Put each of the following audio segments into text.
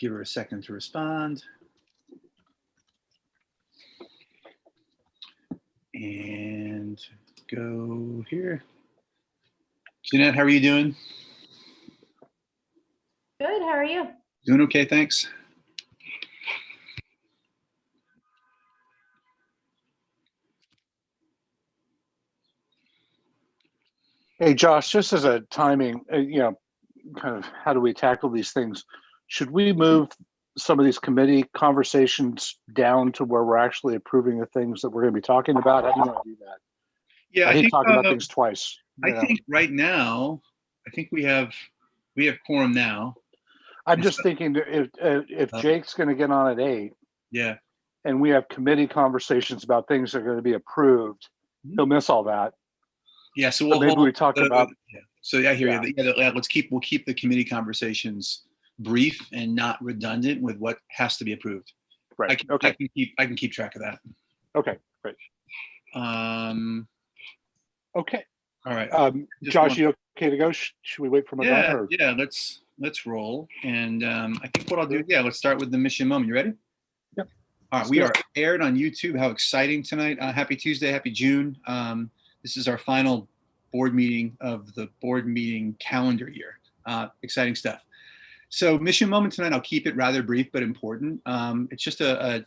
Give her a second to respond. And go here. Jeanette, how are you doing? Good, how are you? Doing okay, thanks. Hey, Josh, just as a timing, kind of how do we tackle these things? Should we move some of these committee conversations down to where we're actually approving the things that we're going to be talking about? How do you want to do that? Yeah, I hate talking about things twice. I think right now, I think we have quorum now. I'm just thinking if Jake's going to get on at 8, yeah, and we have committee conversations about things that are going to be approved, he'll miss all that. Yeah, so maybe we talk about. Yeah. So I hear you. Yeah, we'll keep the committee conversations brief and not redundant with what has to be approved. Right. I can keep track of that. Okay. Great. Okay. All right. Josh, you okay to go? Should we wait for Madonna? Yeah. Let's roll. And I think what I'll do. Yeah. Let's start with the mission moment. You ready? Yep. All right. We are aired on YouTube. How exciting tonight! Happy Tuesday. Happy June. This is our final board meeting of the board meeting calendar year. Exciting stuff. So mission moment tonight, I'll keep it rather brief but important. It's just an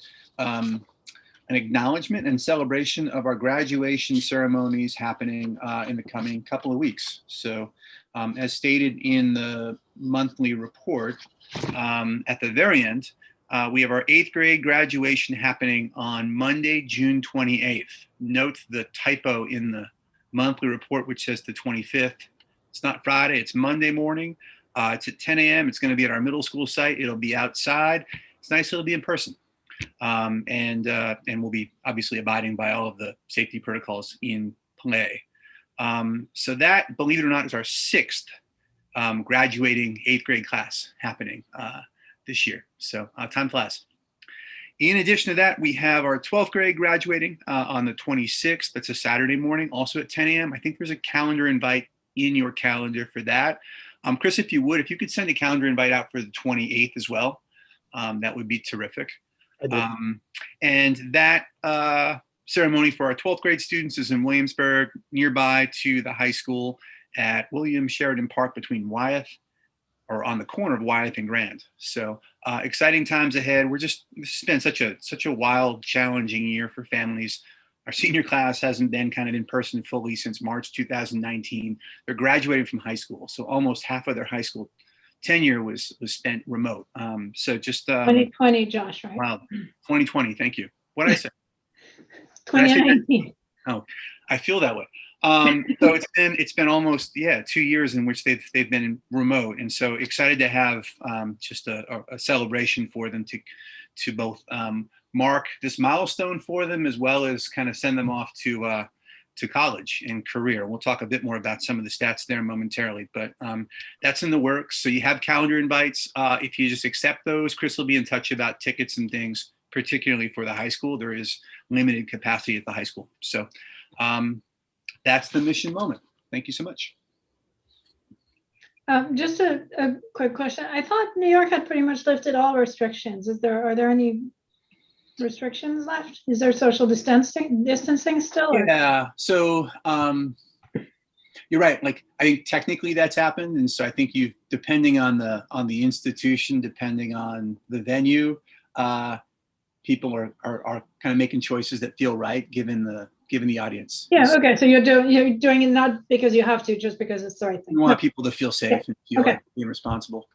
acknowledgement and celebration of our graduation ceremonies happening in the coming couple of weeks. So as stated in the monthly report, at the very end, we have our 8th grade graduation happening on Monday, June 28th. Note the typo in the monthly report, which says the 25th. It's not Friday, it's Monday morning. It's at 10 a.m. It's going to be at our middle school site. It'll be outside. It's nice. It'll be in person. And we'll be obviously abiding by all of the safety protocols in play. So that, believe it or not, is our 6th graduating 8th grade class happening this year. So time flies. In addition to that, we have our 12th grade graduating on the 26th. That's a Saturday morning, also at 10 a.m. I think there's a calendar invite in your calendar for that. Chris, if you could send a calendar invite out for the 28th as well, that would be terrific. And that ceremony for our 12th grade students is in Williamsburg, nearby to the high school at William Sheridan Park between Wyeth, or on the corner of Wyeth and Grand. So exciting times ahead. This has been such a wild, challenging year for families. Our senior class hasn't been kind of in person fully since March 2019. They're graduating from high school, so almost half of their high school tenure was spent remote. So just 2020, Josh, right? Wow, 2020. Thank you. What did I say? 2019. Oh, I feel that way. So it's been almost 2 years in which they've been remote, and so excited to have just a celebration for them to both mark this milestone for them, as well as kind of send them off to college and career. We'll talk a bit more about some of the stats there momentarily, but that's in the works. So you have calendar invites. If you just accept those, Chris will be in touch about tickets and things, particularly for the high school. There is limited capacity at the high school. So that's the mission moment. Thank you so much. Just a quick question. I thought New York had pretty much lifted all restrictions. Are there any restrictions left? Is there social distancing still? Or? Yeah. So you're right. Like, I think technically that's happened, and so I think depending on the institution, depending on the venue, people are kind of making choices that feel right given the audience. Yeah. Okay. So you're doing it not because you have to, just because it's the right thing. You want people to feel safe and feel like being responsible.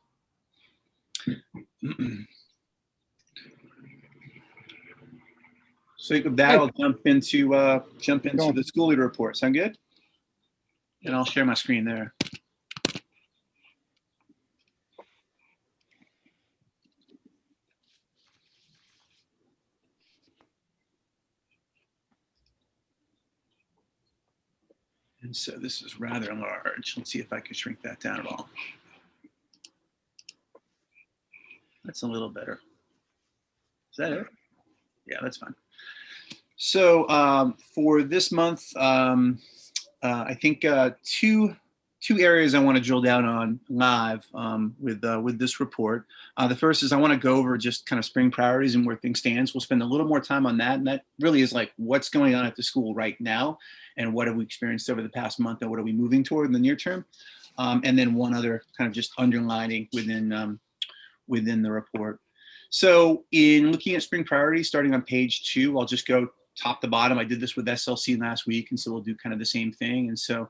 So with that, I'll jump into the school leader report. Sound good? And I'll share my screen there. And so this is rather large. Let's see if I can shrink that down at all. That's a little better. Is that it? Yeah, that's fine. So for this month, I think two two areas I want to drill down on live with this report. The first is I want to go over just kind of spring priorities and where things stands. We'll spend a little more time on that, and that really is like what's going on at the school right now, and what have we experienced over the past month, and what are we moving toward in the near term. And then one other kind of just underlining within the report. So in looking at spring priorities, starting on page 2, I'll just go top to bottom. I did this with SLC last week, and so we'll do kind of the same thing. And so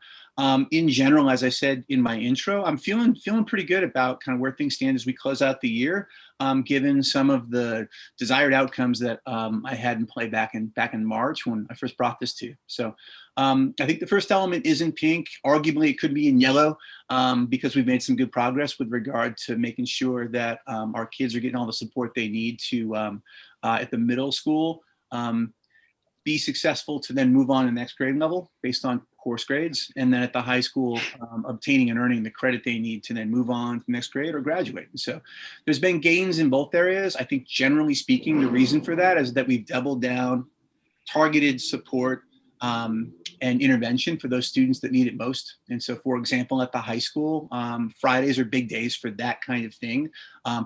in general, as I said in my intro, I'm feeling pretty good about kind of where things stand as we close out the year, given some of the desired outcomes that I had in play back in March when I first brought this to you. So I think the first element is in pink. Arguably, it could be in yellow because we've made some good progress with regard to making sure that our kids are getting all the support they need to at the middle school be successful to then move on to the next grade level based on course grades, and then at the high school obtaining and earning the credit they need to then move on to the next grade or graduate. And so there's been gains in both areas. I think generally speaking, the reason for that is that we've doubled down targeted support and intervention for those students that need it most. And so, for example, at the high school, Fridays are big days for that kind of thing,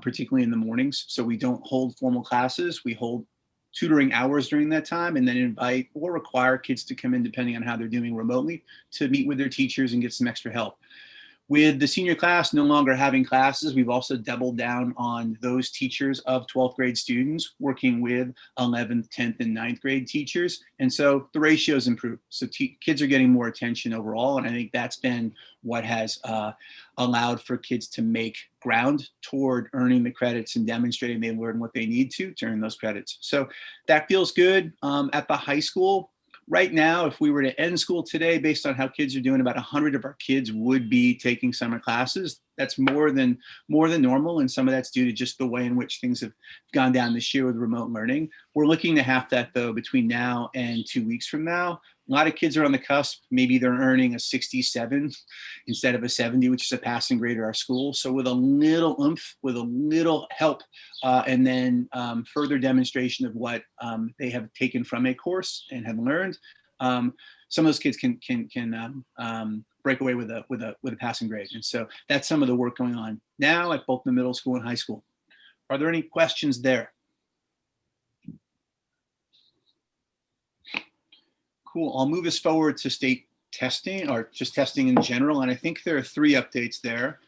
particularly in the mornings. So we don't hold formal classes. We hold tutoring hours during that time, and then invite or require kids to come in, depending on how they're doing remotely, to meet with their teachers and get some extra help. With the senior class no longer having classes, we've also doubled down on those teachers of 12th grade students working with 11th, 10th, and 9th grade teachers. And so the ratios improved. So kids are getting more attention overall. And I think that's been what has allowed for kids to make ground toward earning the credits and demonstrating they learn what they need to earn those credits. So that feels good. At the high school, right now, if we were to end school today, based on how kids are doing, about 100 of our kids would be taking summer classes. That's more than normal, and some of that's due to just the way in which things have gone down this year with remote learning. We're looking to half that, though, between now and 2 weeks from now. A lot of kids are on the cusp. Maybe they're earning a 67 instead of a 70, which is a passing grade at our school. So with a little oomph, with a little help, and then further demonstration of what they have taken from a course and have learned, some of those kids can break away with a passing grade. And so that's some of the work going on now at both the middle school and high school. Are there any questions there? Cool. I'll move us forward to state testing, or just testing in general. And I think there are 3 updates there.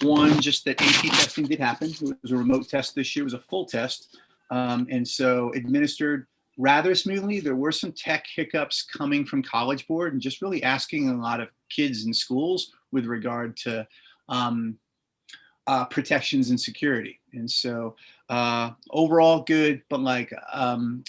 One, just that AP testing did happen. It was a remote test this year. It was a full test. And so administered rather smoothly. There were some tech hiccups coming from College Board and just really asking a lot of kids in schools with regard to protections and security. And so overall good, but like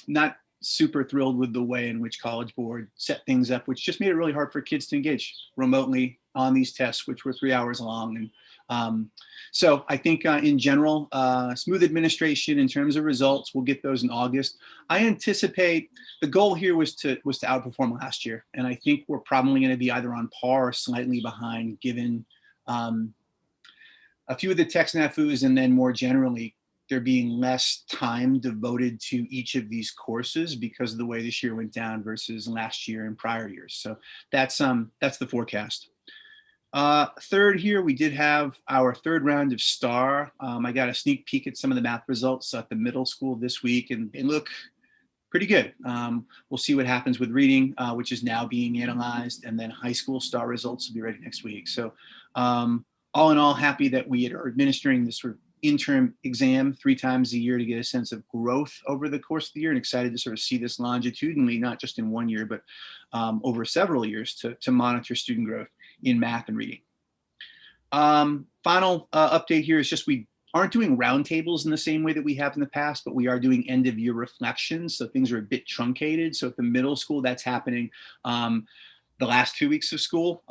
not super thrilled with the way in which College Board set things up, which just made it really hard for kids to engage remotely on these tests, which were 3 hours long. And so I think in general, smooth administration in terms of results. We'll get those in August. I anticipate the goal here was to outperform last year. And I think we're probably going to be either on par or slightly behind, given a few of the tech snafus, and then more generally, there being less time devoted to each of these courses because of the way this year went down versus last year and prior years. So that's the forecast. Third here, we did have our 3rd round of STAR. I got a sneak peek at some of the math results at the middle school this week, and they look pretty good. We'll see what happens with reading, which is now being analyzed, and then high school STAR results will be ready next week. So all in all, happy that we are administering this sort of interim exam 3 times a year to get a sense of growth over the course of the year, and excited to sort of see this longitudinally, not just in 1 year, but over several years to monitor student growth in math and reading. Final update here is just we aren't doing roundtables in the same way that we have in the past, but we are doing end of year reflections. So things are a bit truncated. So at the middle school, that's happening the last 2 weeks of school.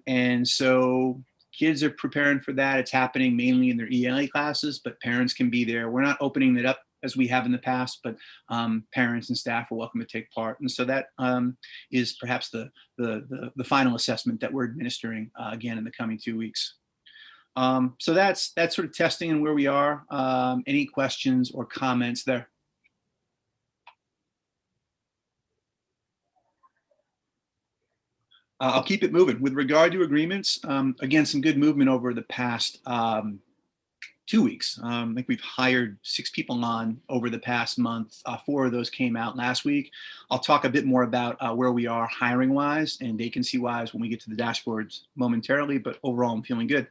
And so kids are preparing for that. It's happening mainly in their ELA classes, but parents can be there. We're not opening it up as we have in the past, but parents and staff are welcome to take part. And so that is perhaps the final assessment that we're administering again in the coming 2 weeks. So that's sort of testing and where we are. Any questions or comments there? I'll keep it moving. With regard to agreements, again, some good movement over the past 2 weeks. I think we've hired 6 people on over the past month. 4 of those came out last week. I'll talk a bit more about where we are hiring wise and vacancy wise when we get to the dashboards momentarily, but overall I'm feeling good.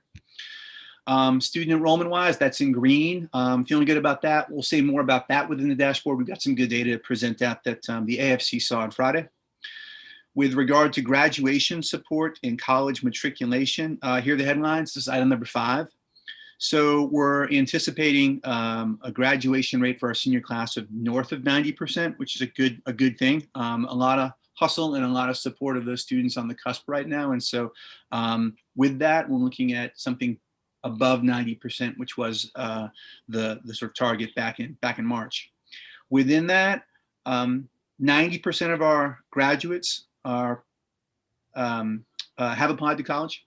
Student enrollment wise, that's in green. Feeling good about that. We'll say more about that within the dashboard. We've got some good data to present out that the AFC saw on Friday. With regard to graduation support and college matriculation, here are the headlines. This is item number 5. So we're anticipating a graduation rate for our senior class of north of 90%, which is a good thing. A lot of hustle and a lot of support of those students on the cusp right now. And so with that, we're looking at something above 90%, which was the sort of target back in March. Within that, 90% of our graduates are have applied to college.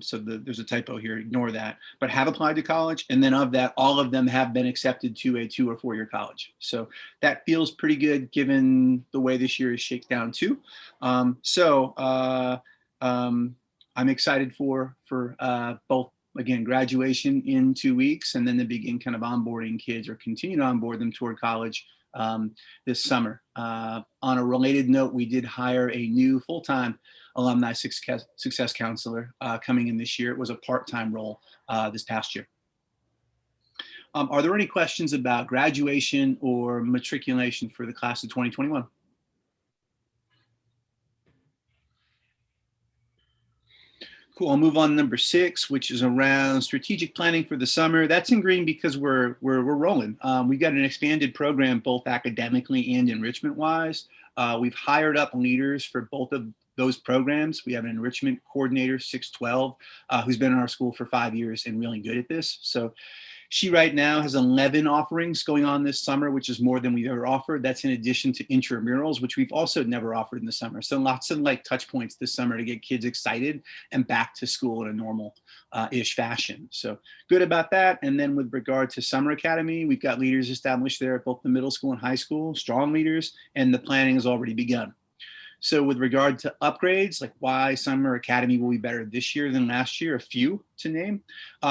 So there's a typo here, ignore that, but have applied to college. And then of that, all of them have been accepted to a 2 or 4 year college. So that feels pretty good given the way this year is shaked down too. I'm excited for both, again, graduation in 2 weeks and then to begin kind of onboarding kids or continue to onboard them toward college this summer. On a related note, we did hire a new full-time alumni success counselor coming in this year. It was a part-time role this past year. Are there any questions about graduation or matriculation for the class of 2021? Cool. I'll move on to number 6, which is around strategic planning for the summer. That's in green because we're rolling. We've got an expanded program both academically and enrichment wise. We've hired up leaders for both of those programs. We have an enrichment coordinator, 612, who's been in our school for 5 years and really good at this. So she right now has 11 offerings going on this summer, which is more than we've ever offered. That's in addition to intramurals, which we've also never offered in the summer. So lots of like touch points this summer to get kids excited and back to school in a normal-ish fashion. So good about that. And then with regard to Summer Academy, we've got leaders established there at both the middle school and high school, strong leaders, and the planning has already begun. So with regard to upgrades, like why Summer Academy will be better this year than last year, a few to name.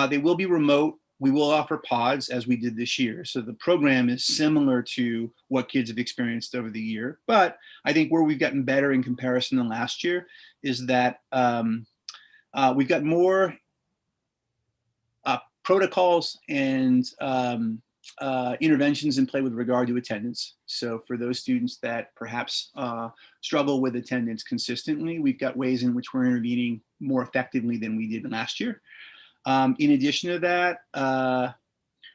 They will be remote. We will offer pods as we did this year. So the program is similar to what kids have experienced over the year. But I think where we've gotten better in comparison than last year is that we've got more protocols and interventions in play with regard to attendance. So for those students that perhaps struggle with attendance consistently, we've got ways in which we're intervening more effectively than we did last year. In addition to that,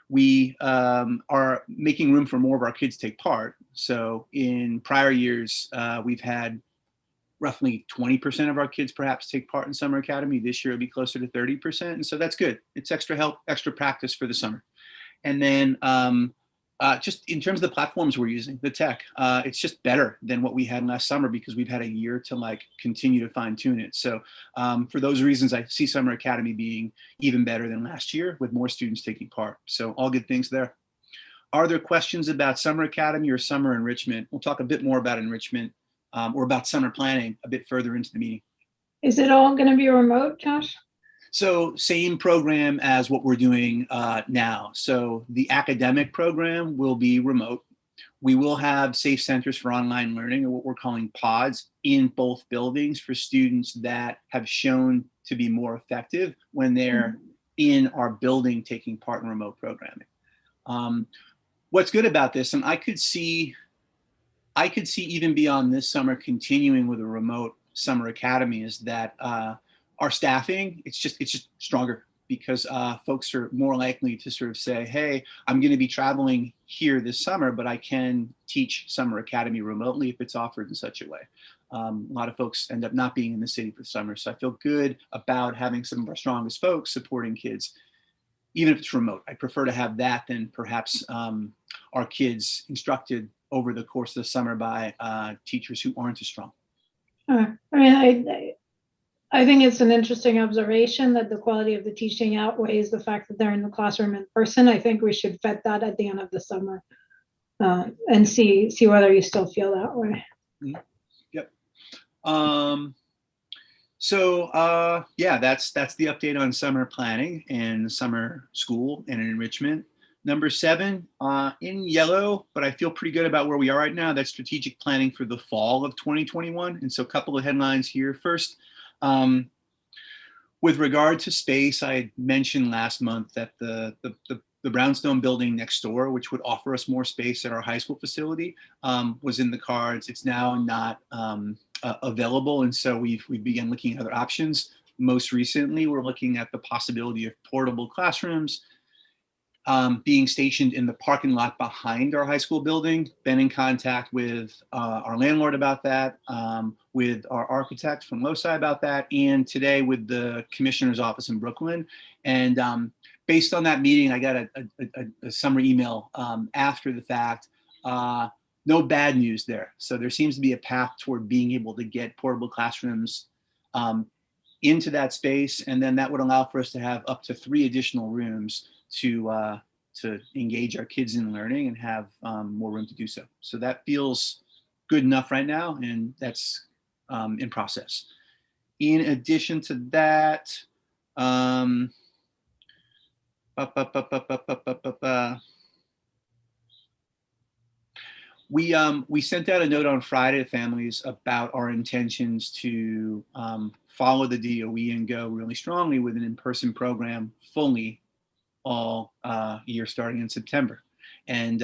we are making room for more of our kids to take part. So in prior years, we've had roughly 20% of our kids perhaps take part in Summer Academy. This year it'll be closer to 30%. And so that's good. It's extra help, extra practice for the summer. And then just in terms of the platforms we're using, the tech, it's just better than what we had last summer because we've had a year to like continue to fine tune it. So for those reasons, I see Summer Academy being even better than last year with more students taking part. So all good things there. Are there questions about Summer Academy or summer enrichment? We'll talk a bit more about enrichment or about summer planning a bit further into the meeting. Is it all going to be remote, Josh? So same program as what we're doing now. So the academic program will be remote. We will have safe centers for online learning, or what we're calling pods, in both buildings for students that have shown to be more effective when they're in our building taking part in remote programming. What's good about this, and I could see even beyond this summer continuing with a remote Summer Academy, is that our staffing, it's just stronger because folks are more likely to sort of say, hey, I'm going to be traveling here this summer, but I can teach Summer Academy remotely if it's offered in such a way. A lot of folks end up not being in the city for the summer. So I feel good about having some of our strongest folks supporting kids, even if it's remote. I prefer to have that than perhaps our kids instructed over the course of the summer by teachers who aren't as strong. I mean, I think it's an interesting observation that the quality of the teaching outweighs the fact that they're in the classroom in person. I think we should vet that at the end of the summer and see whether you still feel that way. Yep. So yeah, that's the update on summer planning and summer school and enrichment. Number 7 in yellow, but I feel pretty good about where we are right now. That's strategic planning for the fall of 2021. And so a couple of headlines here. First, with regard to space, I had mentioned last month that the brownstone building next door, which would offer us more space at our high school facility, was in the cards. It's now not available, and so we began looking at other options. Most recently, we're looking at the possibility of portable classrooms being stationed in the parking lot behind our high school building. Been in contact with our landlord about that, with our architect from LoSci about that, and today with the commissioner's office in Brooklyn. And based on that meeting, I got a summary email after the fact. No bad news there. So there seems to be a path toward being able to get portable classrooms into that space, and then that would allow for us to have up to 3 additional rooms to engage our kids in learning and have more room to do so. So that feels good enough right now, and that's in process. In addition to that, we sent out a note on Friday to families about our intentions to follow the DOE and go really strongly with an in-person program fully all year starting in September. And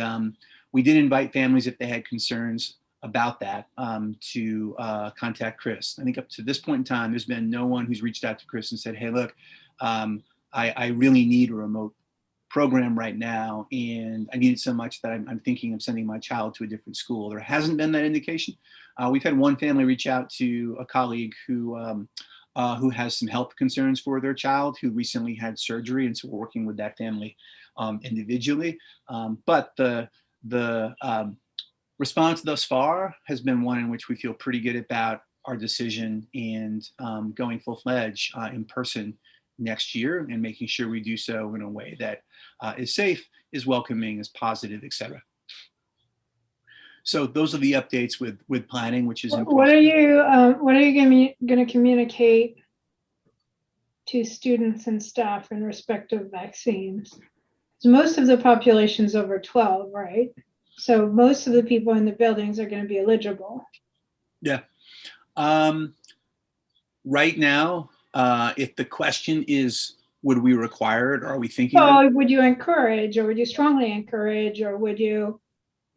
we did invite families, if they had concerns about that, to contact Chris. I think up to this point in time, there's been no one who's reached out to Chris and said, hey, look, I really need a remote program right now, and I need it so much that I'm thinking of sending my child to a different school. There hasn't been that indication. We've had one family reach out to a colleague who has some health concerns for their child who recently had surgery, and so we're working with that family individually. But the response thus far has been one in which we feel pretty good about our decision and going full-fledged in person next year, and making sure we do so in a way that is safe, is welcoming, is positive, etc. So those are the updates with planning, which is important. What are you going to communicate to students and staff in respect of vaccines? So most of the population is over 12, right? So most of the people in the buildings are going to be eligible. Yeah. Right now, if the question is, would we require it, or are we thinking? Well, would you encourage, or would you strongly encourage, or would you,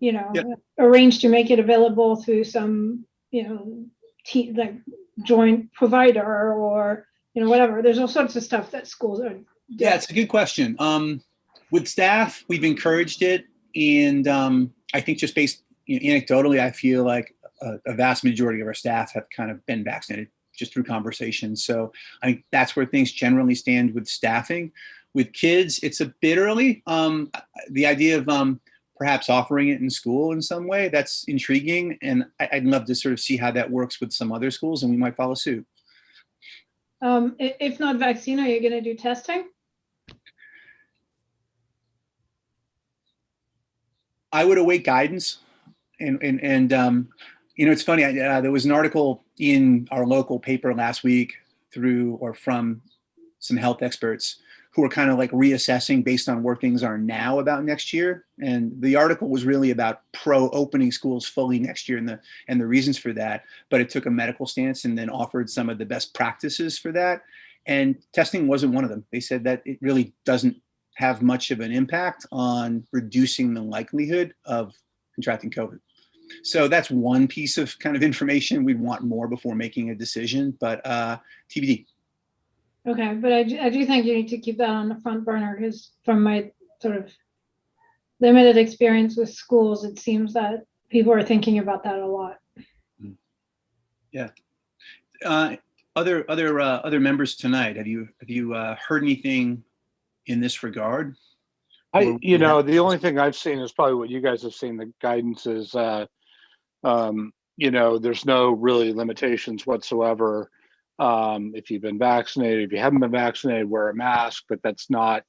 Yep. arrange to make it available through some, like joint provider, or whatever? There's all sorts of stuff that schools are doing. Yeah, it's a good question. With staff, we've encouraged it, and I think just based anecdotally, I feel like a vast majority of our staff have kind of been vaccinated just through conversations. So I think that's where things generally stand with staffing. With kids, it's a bit early. The idea of perhaps offering it in school in some way, that's intriguing. And I'd love to sort of see how that works with some other schools, and we might follow suit. If not vaccine, are you going to do testing? I would await guidance. And it's funny, there was an article in our local paper last week from some health experts who are kind of like reassessing based on where things are now about next year. And the article was really about opening schools fully next year and the reasons for that. But it took a medical stance and then offered some of the best practices for that. And testing wasn't one of them. They said that it really doesn't have much of an impact on reducing the likelihood of contracting COVID. So that's one piece of kind of information we'd want more before making a decision, but TBD. Okay, but I do think you need to keep that on the front burner, because from my sort of limited experience with schools, it seems that people are thinking about that a lot. Yeah. Other members tonight, have you heard anything in this regard? The only thing I've seen is probably what you guys have seen. The guidance is, there's no really limitations whatsoever. If you've been vaccinated, if you haven't been vaccinated, wear a mask, but that's not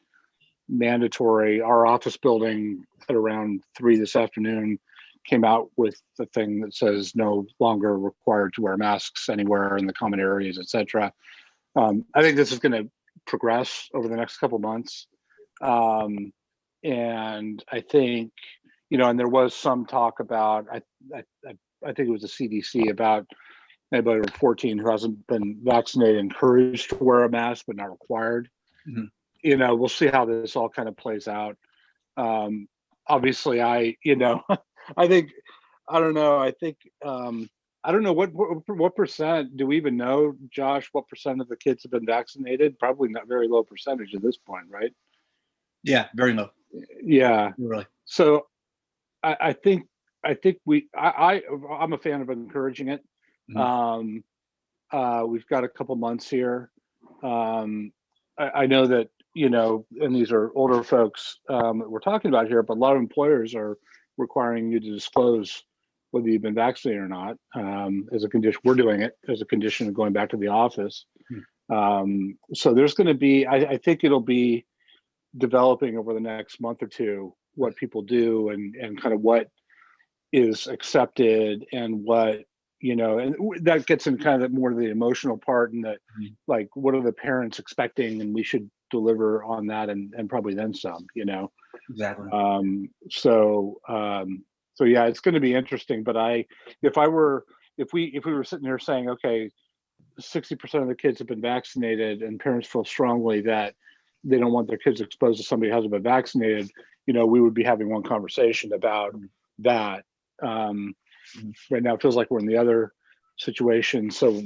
mandatory. Our office building at around 3 this afternoon came out with the thing that says no longer required to wear masks anywhere in the common areas, et cetera. I think this is going to progress over the next couple months. And I think, and there was some talk about, I think it was the CDC, about anybody over 14 who hasn't been vaccinated encouraged to wear a mask, but not required. Mhm. We'll see how this all kind of plays out. Obviously, I think, I don't know. I think, I don't know what percent, do we even know, Josh, what percent of the kids have been vaccinated? Probably not very low percentage at this point, right? Yeah, very low. Yeah. Really. So I think I'm a fan of encouraging it. Mhm. We've got a couple months here. I know that, and these are older folks that we're talking about here, but a lot of employers are requiring you to disclose whether you've been vaccinated or not, as a condition. We're doing it as a condition of going back to the office. So there's going to be, I think it'll be developing over the next month or two what people do and kind of what is accepted and what, and that gets in kind of more of the emotional part, and that, Mhm. like, what are the parents expecting, and we should deliver on that and probably then some. Exactly. So yeah, it's going to be interesting. But if we were sitting here saying, okay, 60% of the kids have been vaccinated, and parents feel strongly that they don't want their kids exposed to somebody who hasn't been vaccinated, we would be having one conversation about that. Right now, it feels like we're in the other situation. So,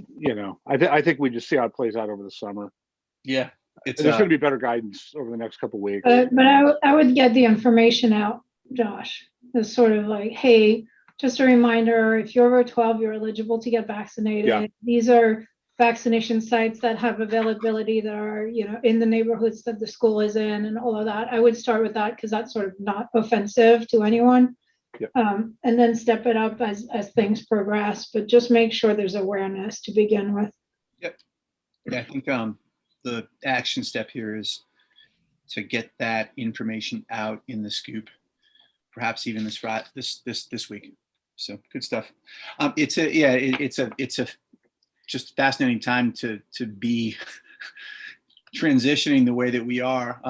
I think we just see how it plays out over the summer. Yeah, it's There's going to be better guidance over the next couple of weeks. But I would get the information out, Josh. It's sort of like, hey, just a reminder, if you're over 12, you're eligible to get vaccinated. Yeah. These are vaccination sites that have availability that are, in the neighborhoods that the school is in and all of that. I would start with that because that's sort of not offensive to anyone. Yep. And then step it up as things progress, but just make sure there's awareness to begin with. Yep. Yeah, I think the action step here is to get that information out in the scoop, perhaps even this week. So good stuff. It's a just fascinating time to be transitioning the way that we are.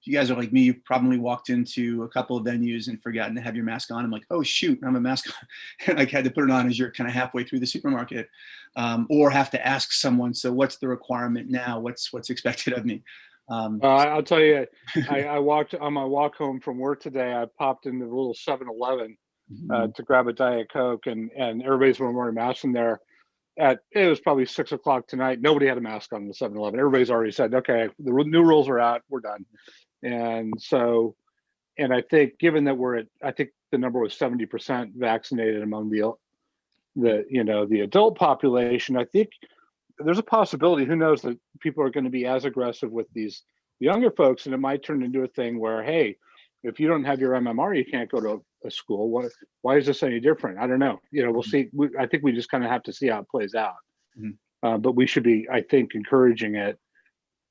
If you guys are like me, you've probably walked into a couple of venues and forgotten to have your mask on. I'm like, oh shoot, I'm a mask on. Like, had to put it on as you're kind of halfway through the supermarket, or have to ask someone, so what's the requirement now? What's expected of me? I'll tell you, I walked on my walk home from work today. I popped into the little 7-Eleven to grab a Diet Coke, and everybody's wearing masks in there. It was probably 6 o'clock tonight. Nobody had a mask on in the 7-Eleven. Everybody's already said, okay, the new rules are out, we're done. And so, and I think, given that I think the number was 70% vaccinated among the adult population, I think there's a possibility, who knows, that people are going to be as aggressive with these younger folks, and it might turn into a thing where, hey, if you don't have your MMR, you can't go to a school. Why is this any different? I don't know. We'll see. I think we just kind of have to see how it plays out. But we should be, I think, encouraging it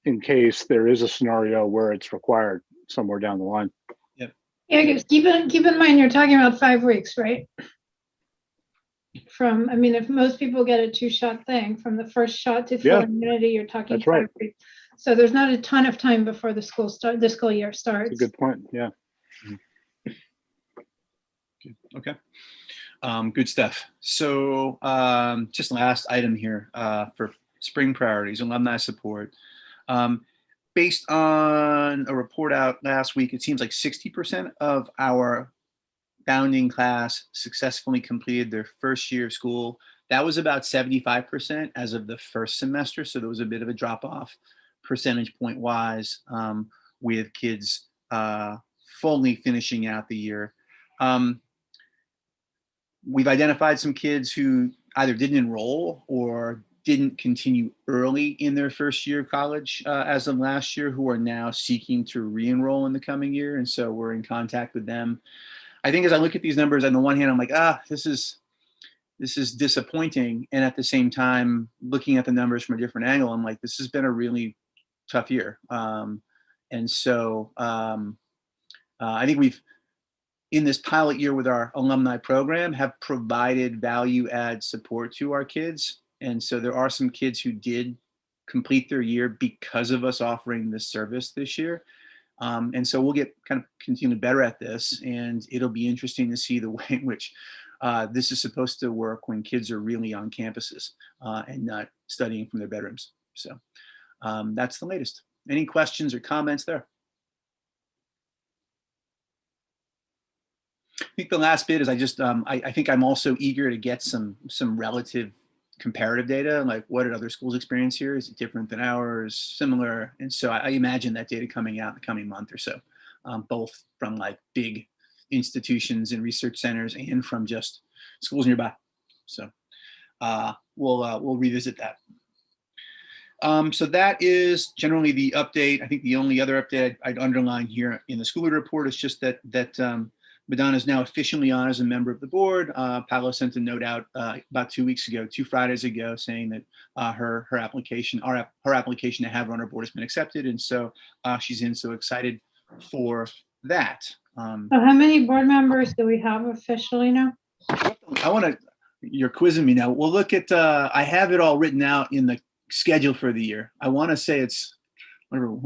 in case there is a scenario where it's required somewhere down the line. Yep. Yeah, because keep in mind, you're talking about 5 weeks, right? If most people get a 2-shot thing, from the first shot to full immunity, you're talking That's right. 5 weeks. So there's not a ton of time before the school year starts. That's a good point. Yeah. Okay. Good stuff. So just last item here for spring priorities, alumni support. Based on a report out last week, it seems like 60% of our founding class successfully completed their first year of school. That was about 75% as of the first semester. So there was a bit of a drop off percentage point wise with kids fully finishing out the year. We've identified some kids who either didn't enroll or didn't continue early in their first year of college as of last year, who are now seeking to re-enroll in the coming year. And so we're in contact with them. I think as I look at these numbers, on the one hand, I'm like, this is disappointing. And at the same time, looking at the numbers from a different angle, I'm like, this has been a really tough year. And so I think in this pilot year with our alumni program, have provided value add support to our kids. And so there are some kids who did complete their year because of us offering this service this year. And so we'll get kind of continue better at this, and it'll be interesting to see the way in which this is supposed to work when kids are really on campuses and not studying from their bedrooms. So that's the latest. Any questions or comments there? I think the last bit is I think I'm also eager to get some relative comparative data, like what did other schools experience here? Is it different than ours, similar? And so I imagine that data coming out in the coming month or so, both from like big institutions and research centers and from just schools nearby. So we'll revisit that. So that is generally the update. I think the only other update I'd underline here in the school leader report is just that Madonna is now officially on as a member of the board. Paolo sent a note out about 2 weeks ago, 2 Fridays ago, saying that her application to have her on our board has been accepted, and so she's in. So excited for that. So how many board members do we have officially now? You're quizzing me now. We'll look at. I have it all written out in the schedule for the year. I want to say it's whatever.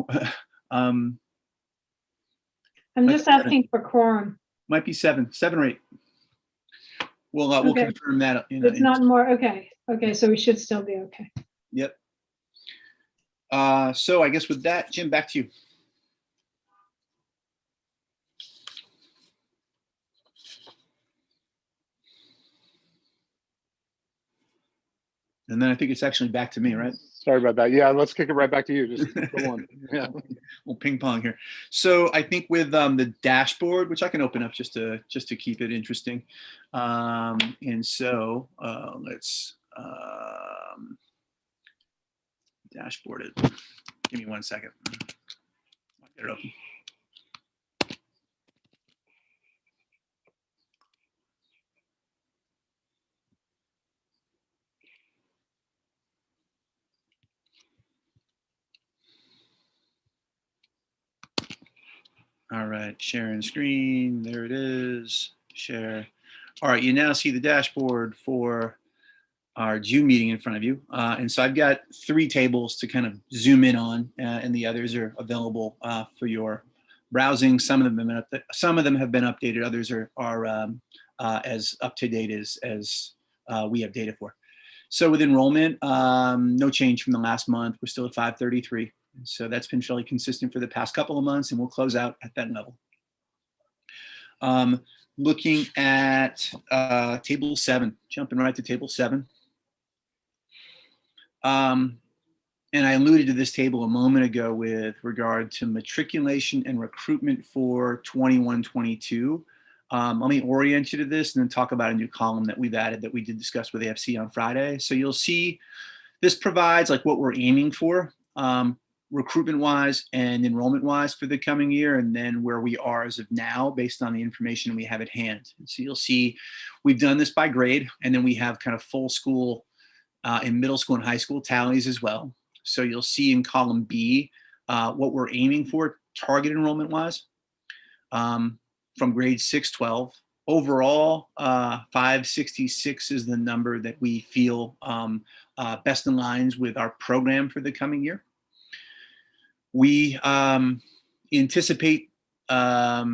I'm just asking for quorum. Might be 7 or 8. We'll Okay. confirm that. It's not more, okay. Okay, so we should still be okay. Yep. So I guess with that, Jim, back to you. And then I think it's actually back to me, right? Sorry about that. Yeah, let's kick it right back to you. Just go on. Yeah. We'll ping pong here. So I think with the dashboard, which I can open up just to keep it interesting. And so let's dashboard it. Give me 1 second. I'll get it open. All right, sharing screen. There it is. Share. All right, you now see the dashboard for our June meeting in front of you. And so I've got 3 tables to kind of zoom in on, and the others are available for your browsing. Some of them have been updated. Others are as up to date as we have data for. So with enrollment, no change from the last month. We're still at 533. So that's been fairly consistent for the past couple of months, and we'll close out at that level. Looking at table 7, jumping right to table 7. And I alluded to this table a moment ago with regard to matriculation and recruitment for 21-22. Let me orient you to this and then talk about a new column that we've added that we did discuss with AFC on Friday. So you'll see this provides like what we're aiming for. Recruitment wise and enrollment wise for the coming year, and then where we are as of now based on the information we have at hand. And so you'll see we've done this by grade, and then we have kind of full school and middle school and high school tallies as well. So you'll see in column B what we're aiming for target enrollment wise from grade 6-12. Overall, 566 is the number that we feel best aligns with our program for the coming year. We anticipate a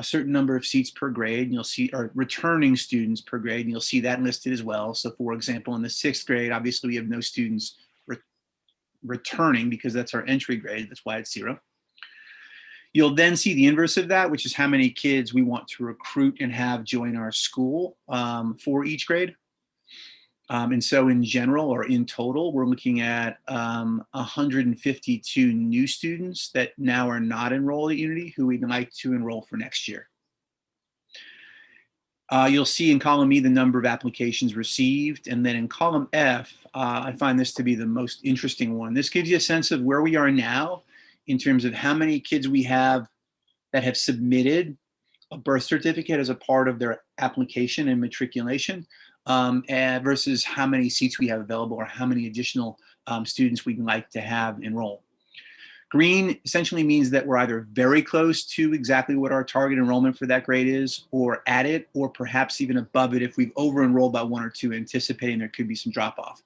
certain number of seats per grade, and you'll see, or returning students per grade, and you'll see that listed as well. So for example, in the 6th grade, obviously we have no students returning because that's our entry grade. That's why it's 0. You'll then see the inverse of that, which is how many kids we want to recruit and have join our school for each grade. And so in general, or in total, we're looking at 152 new students that now are not enrolled at Unity who we'd like to enroll for next year. You'll see in column E the number of applications received. And then in column F, I find this to be the most interesting one. This gives you a sense of where we are now in terms of how many kids we have that have submitted a birth certificate as a part of their application and matriculation. Versus how many seats we have available or how many additional students we'd like to have enroll. Green essentially means that we're either very close to exactly what our target enrollment for that grade is, or at it, or perhaps even above it if we've over-enrolled by 1 or 2, anticipating there could be some drop-off.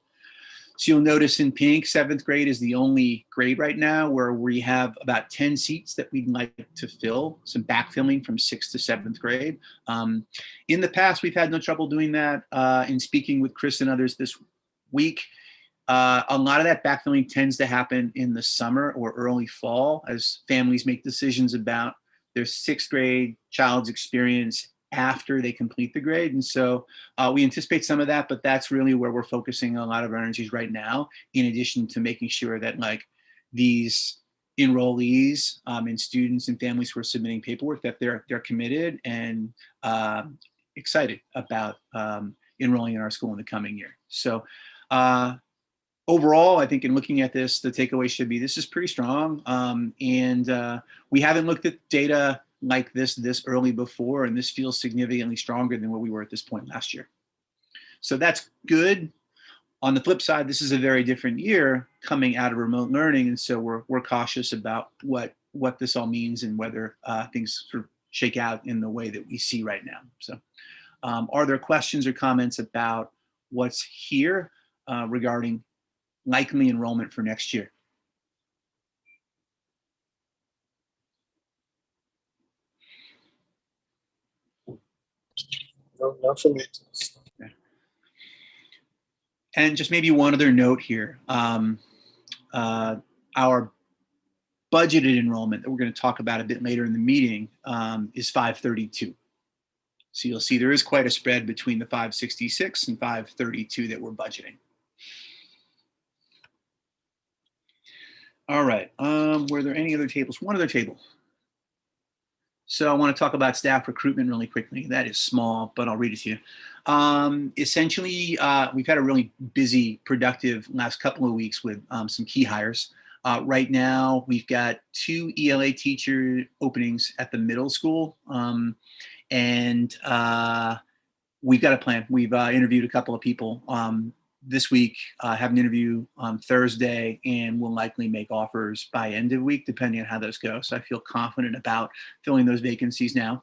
So you'll notice in pink, 7th grade is the only grade right now where we have about 10 seats that we'd like to fill, some backfilling from 6th to 7th grade. In the past, we've had no trouble doing that. In speaking with Chris and others this week, a lot of that backfilling tends to happen in the summer or early fall as families make decisions about their 6th grade child's experience after they complete the grade. And so we anticipate some of that, but that's really where we're focusing a lot of our energies right now, in addition to making sure that like these enrollees and students and families who are submitting paperwork, that they're committed and excited about enrolling in our school in the coming year. So overall, I think in looking at this, the takeaway should be this is pretty strong. And we haven't looked at data like this early before, and this feels significantly stronger than what we were at this point last year. So that's good. On the flip side, this is a very different year coming out of remote learning, and so we're cautious about what this all means and whether things sort of shake out in the way that we see right now. So are there questions or comments about what's here regarding likely enrollment for next year? No, not for me. Okay. And just maybe one other note here. Our budgeted enrollment that we're going to talk about a bit later in the meeting is 532. So you'll see there is quite a spread between the 566 and 532 that we're budgeting. All right. Were there any other tables? One other table. So I want to talk about staff recruitment really quickly. That is small, but I'll read it to you. Essentially, we've had a really busy, productive last couple of weeks with some key hires. Right now, we've got 2 ELA teacher openings at the middle school. And we've got a plan. We've interviewed a couple of people this week, have an interview on Thursday, and we'll likely make offers by end of week, depending on how those go. So I feel confident about filling those vacancies now.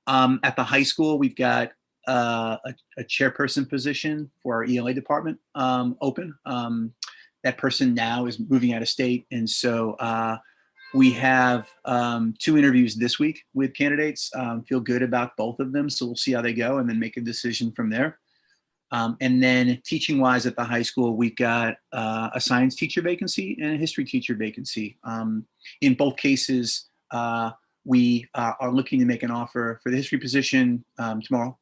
At the high school, we've got a chairperson position for our ELA department open. That person now is moving out of state. And so we have 2 interviews this week with candidates. Feel good about both of them. So we'll see how they go and then make a decision from there. And then teaching wise at the high school, we've got a science teacher vacancy and a history teacher vacancy. In both cases, we are looking to make an offer for the history position tomorrow.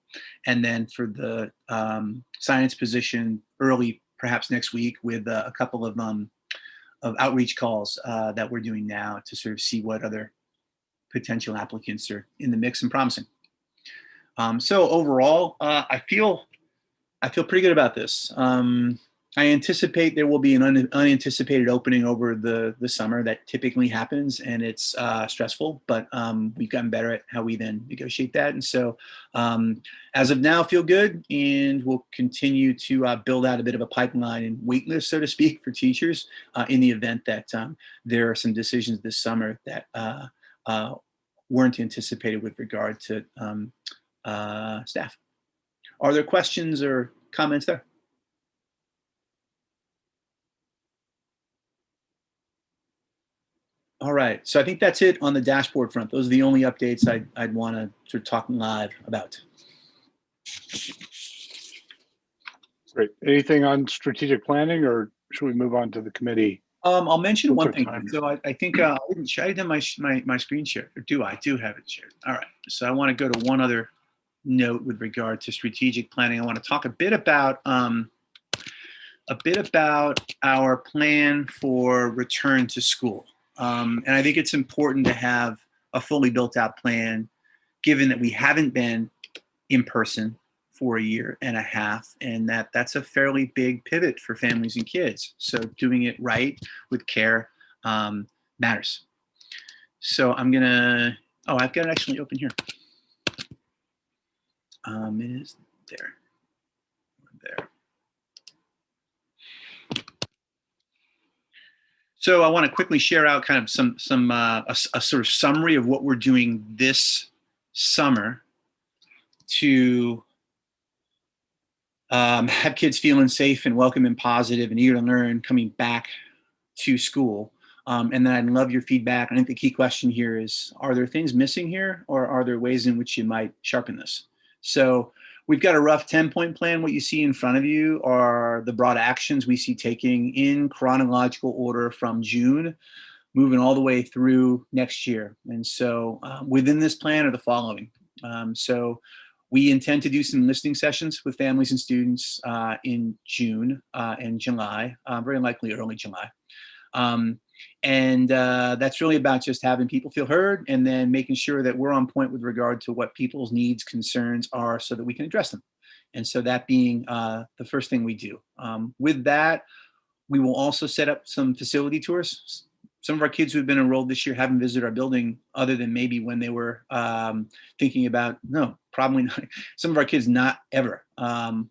And then for the science position early, perhaps next week, with a couple of outreach calls that we're doing now to sort of see what other potential applicants are in the mix and promising. So overall, I feel pretty good about this. I anticipate there will be an unanticipated opening over the summer. That typically happens, and it's stressful, but we've gotten better at how we then negotiate that. And so as of now, feel good, and we'll continue to build out a bit of a pipeline and wait list, so to speak, for teachers in the event that there are some decisions this summer that weren't anticipated with regard to staff. Are there questions or comments there? All right, so I think that's it on the dashboard front. Those are the only updates I'd want to sort of talk live about. Great. Anything on strategic planning, or should we move on to the committee? I'll mention What's one our thing. time? So I think I didn't have my screen share. Or do I? I do have it shared. All right. So I want to go to one other note with regard to strategic planning. I want to talk a bit about our plan for return to school. And I think it's important to have a fully built out plan, given that we haven't been in person for 1.5 years, and that's a fairly big pivot for families and kids. So doing it right with care matters. So I've got it actually open here. It is there. So I want to quickly share out kind of a sort of summary of what we're doing this summer to have kids feeling safe and welcome and positive and eager to learn coming back to school. And then I'd love your feedback. I think the key question here is, are there things missing here, or are there ways in which you might sharpen this? So we've got a rough 10-point plan. What you see in front of you are the broad actions we see taking in chronological order from June, moving all the way through next year. And so within this plan are the following. So we intend to do some listening sessions with families and students in June and July, very likely early July. And that's really about just having people feel heard, and then making sure that we're on point with regard to what people's needs, concerns are, so that we can address them. And so that being the first thing we do. With that, we will also set up some facility tours. Some of our kids who've been enrolled this year haven't visited our building other than maybe when they were thinking about, no, probably not. Some of our kids, not ever.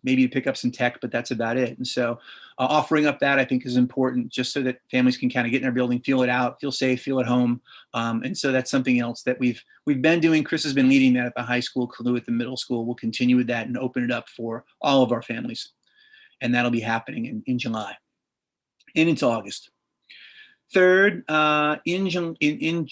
Maybe to pick up some tech, but that's about it. And so offering up that, I think, is important, just so that families can kind of get in our building, feel it out, feel safe, feel at home. And so that's something else that we've been doing. Chris has been leading that at the high school, Kalu at the middle school. We'll continue with that and open it up for all of our families. And that'll be happening in July and into August. Third, in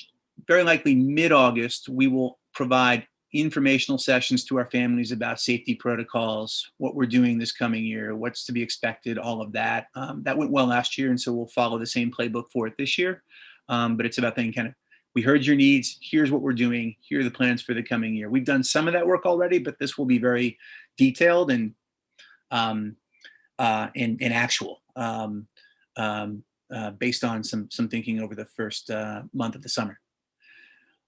very likely mid-August, we will provide informational sessions to our families about safety protocols, what we're doing this coming year, what's to be expected, all of that. That went well last year, and so we'll follow the same playbook for it this year. But it's about thinking kind of, we heard your needs, here's what we're doing, here are the plans for the coming year. We've done some of that work already, but this will be very detailed and actual. Based on some thinking over the first month of the summer.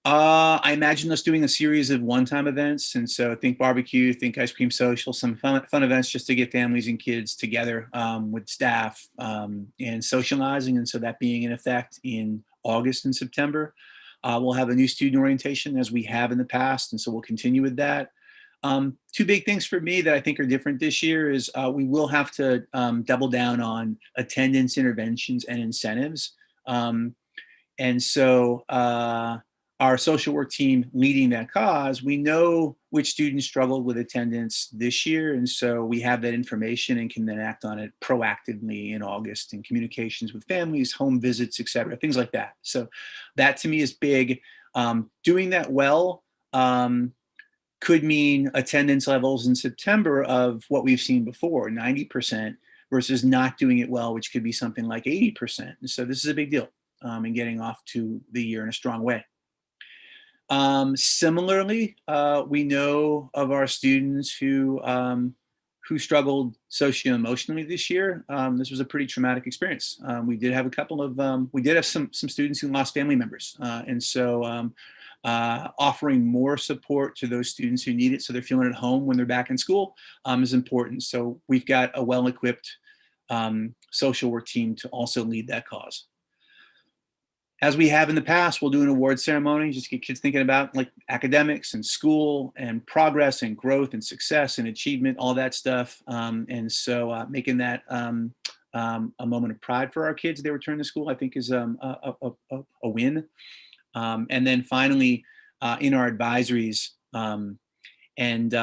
I imagine us doing a series of one-time events. And so think barbecue, think ice cream social, some fun events just to get families and kids together with staff and socializing. And so that being in effect in August and September. We'll have a new student orientation as we have in the past. And so we'll continue with that. Two big things for me that I think are different this year is we will have to double down on attendance interventions and incentives. And so our social work team leading that cause, we know which students struggled with attendance this year. And so we have that information and can then act on it proactively in August in communications with families, home visits, et cetera, things like that. So that to me is big. Doing that well could mean attendance levels in September of what we've seen before, 90%, versus not doing it well, which could be something like 80%. And so this is a big deal in getting off to the year in a strong way. Similarly, we know of our students who struggled socio-emotionally this year. This was a pretty traumatic experience. We did have a couple of, we did have some students who lost family members. And so offering more support to those students who need it so they're feeling at home when they're back in school is important. So we've got a well-equipped social work team to also lead that cause. As we have in the past, we'll do an award ceremony just to get kids thinking about like academics and school and progress and growth and success and achievement, all that stuff. And so making that a moment of pride for our kids they return to school, I think is a win. And then finally, in our advisories and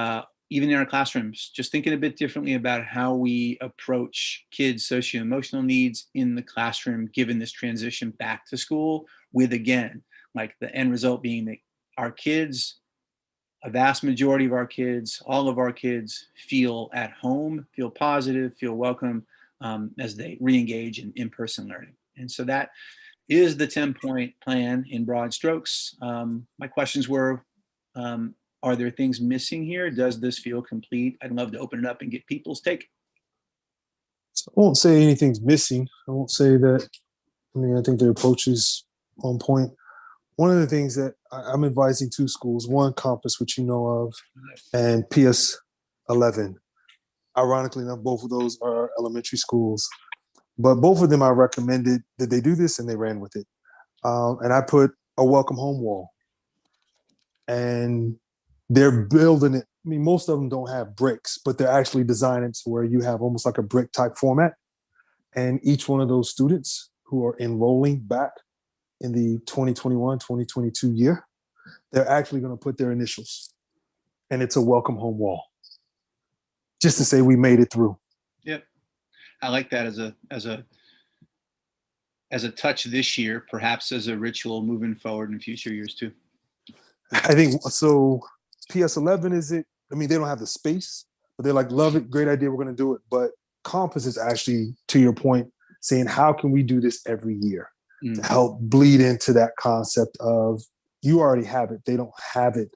even in our classrooms, just thinking a bit differently about how we approach kids' socio-emotional needs in the classroom, given this transition back to school, with, again, like the end result being that our kids, a vast majority of our kids, all of our kids feel at home, feel positive, feel welcome as they re-engage in in-person learning. And so that is the 10-point plan in broad strokes. My questions were, are there things missing here? Does this feel complete? I'd love to open it up and get people's take. So I won't say anything's missing. I won't say that. I mean, I think the approach is on point. One of the things that I'm advising two schools, one Compass, which you know of, and PS 11. Ironically enough, both of those are elementary schools. But both of them I recommended that they do this, and they ran with it. And I put a welcome home wall. And they're building it. I mean, most of them don't have bricks, but they're actually designing it to where you have almost like a brick type format. And each one of those students who are enrolling back in the 2021-2022 year, they're actually going to put their initials, and it's a welcome home wall, just to say we made it through. Yep. I like that as a touch this year, perhaps as a ritual moving forward in future years too. I think so. PS11 isn't, I mean, they don't have the space, but they're like, love it, great idea, we're going to do it. But Compass is actually, to your point, saying, how can we do this every year to help bleed into that concept of you already have it, they don't have it.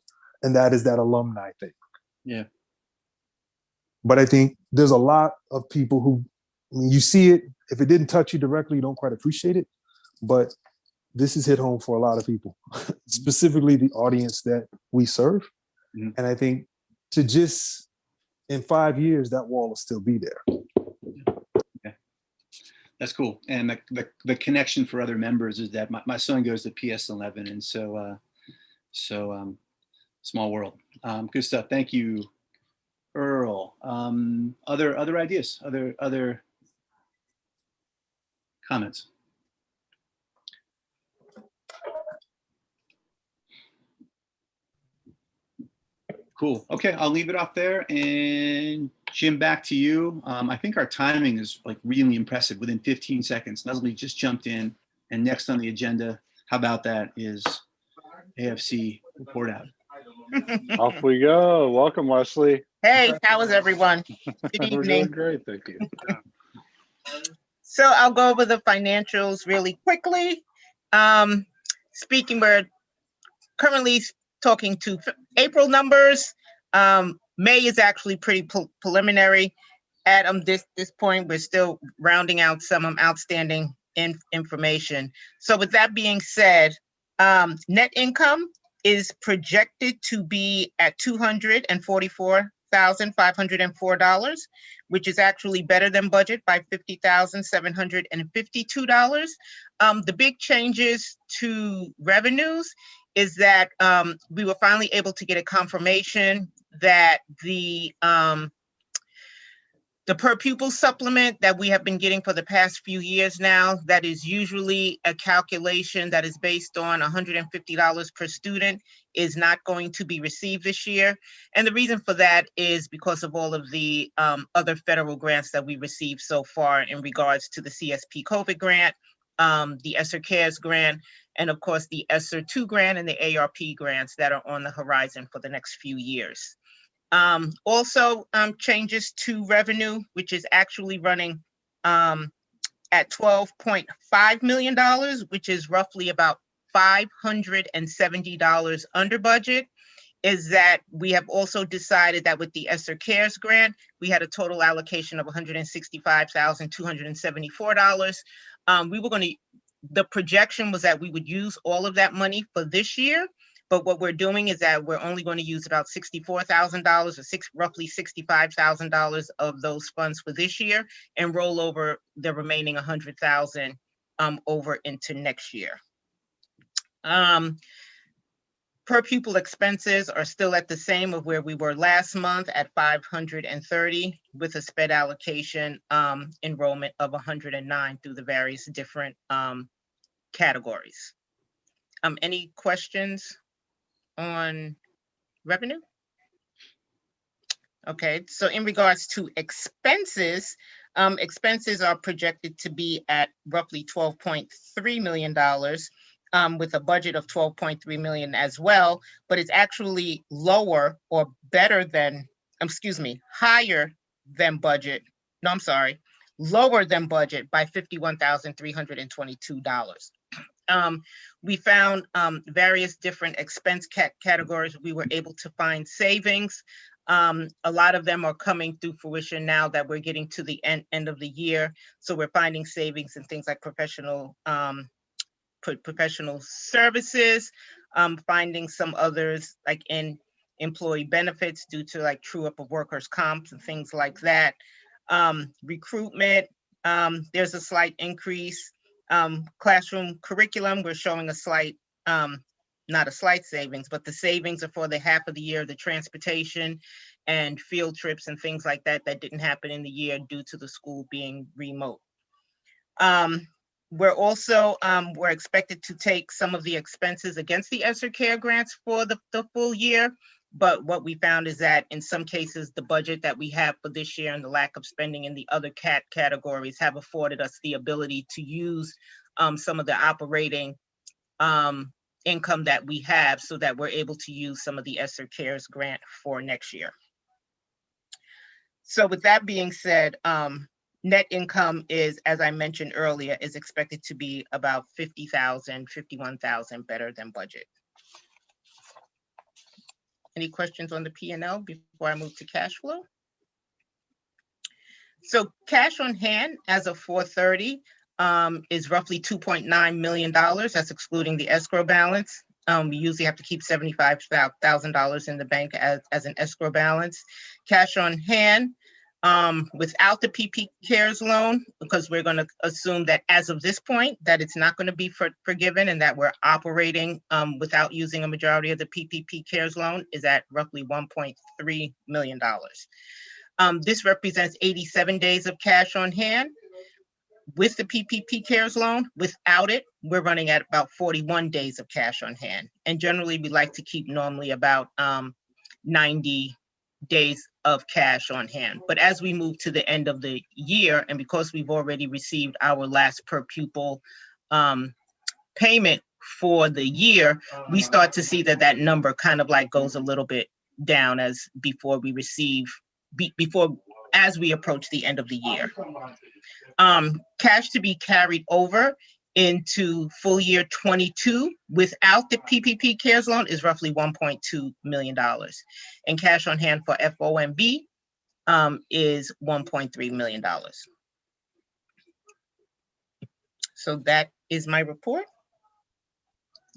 And that is that alumni thing. Yeah. But I think there's a lot of people who, I mean, you see it, if it didn't touch you directly, you don't quite appreciate it. But this is hit home for a lot of people, specifically the audience that we serve. And I think to just, in 5 years, that wall will still be there. Yeah. That's cool. And the connection for other members is that my son goes to PS11. And so small world. Good stuff. Thank you, Earl. Other ideas, other comments? Cool. Okay, I'll leave it off there. And Jim, back to you. I think our timing is like really impressive. Within 15 seconds, Leslie just jumped in. And next on the agenda, how about that, is AFC report out. Off we go. Welcome, Leslie. Hey, how is everyone? Good We're doing evening. great, thank you. So I'll go over the financials really quickly. We're currently talking to April numbers. May is actually pretty preliminary. At this point, we're still rounding out some outstanding information. So with that being said, net income is projected to be at $244,504, which is actually better than budget by $50,752. The big changes to revenues is that we were finally able to get a confirmation that the per pupil supplement that we have been getting for the past few years now, that is usually a calculation that is based on $150 per student, is not going to be received this year. And the reason for that is because of all of the other federal grants that we received so far in regards to the CSP COVID grant, the ESSER CARES grant, and of course the ESSER 2 grant and the ARP grants that are on the horizon for the next few years. Also, changes to revenue, which is actually running at $12.5 million, which is roughly about $570 under budget, is that we have also decided that with the ESSER CARES grant, we had a total allocation of $165,274. The projection was that we would use all of that money for this year. But what we're doing is that we're only going to use about $64,000 or roughly $65,000 of those funds for this year and roll over the remaining $100,000 over into next year. Per pupil expenses are still at the same of where we were last month at $530 with a sped allocation enrollment of 109 through the various different categories. Any questions on revenue? Okay, so in regards to expenses, expenses are projected to be at roughly $12.3 million with a budget of $12.3 million as well, but it's actually lower or better than, higher than budget. No, I'm sorry, lower than budget by $51,322. We found various different expense categories. We were able to find savings. A lot of them are coming through fruition now that we're getting to the end of the year. So we're finding savings in things like professional services, finding some others like in employee benefits due to like true up of workers' comps and things like that. Recruitment, there's a slight increase. Classroom curriculum, we're showing a slight, not a slight savings, but the savings are for the half of the year, the transportation and field trips and things like that that didn't happen in the year due to the school being remote. We're also, we're expected to take some of the expenses against the ESSER Care grants for the full year. But what we found is that in some cases, the budget that we have for this year and the lack of spending in the other categories have afforded us the ability to use some of the operating income that we have so that we're able to use some of the ESSER Cares grant for next year. So with that being said, net income is, as I mentioned earlier, is expected to be about 50,000, 51,000 better than budget. Any questions on the P&L before I move to cash flow? So cash on hand as of 4/30 is roughly $2.9 million. That's excluding the escrow balance. We usually have to keep $75,000 in the bank as an escrow balance. Cash on hand without the PP Cares loan, because we're going to assume that as of this point that it's not going to be forgiven and that we're operating without using a majority of the PPP Cares loan, is at roughly $1.3 million. This represents 87 days of cash on hand. With the PPP Cares loan, without it, we're running at about 41 days of cash on hand. And generally, we like to keep normally about 90 days of cash on hand. But as we move to the end of the year, and because we've already received our last per pupil payment for the year, we start to see that that number kind of like goes a little bit down as before we receive, as we approach the end of the year. Cash to be carried over into full year 22 without the PPP Cares loan is roughly $1.2 million. And cash on hand for FOMB is $1.3 million. So that is my report.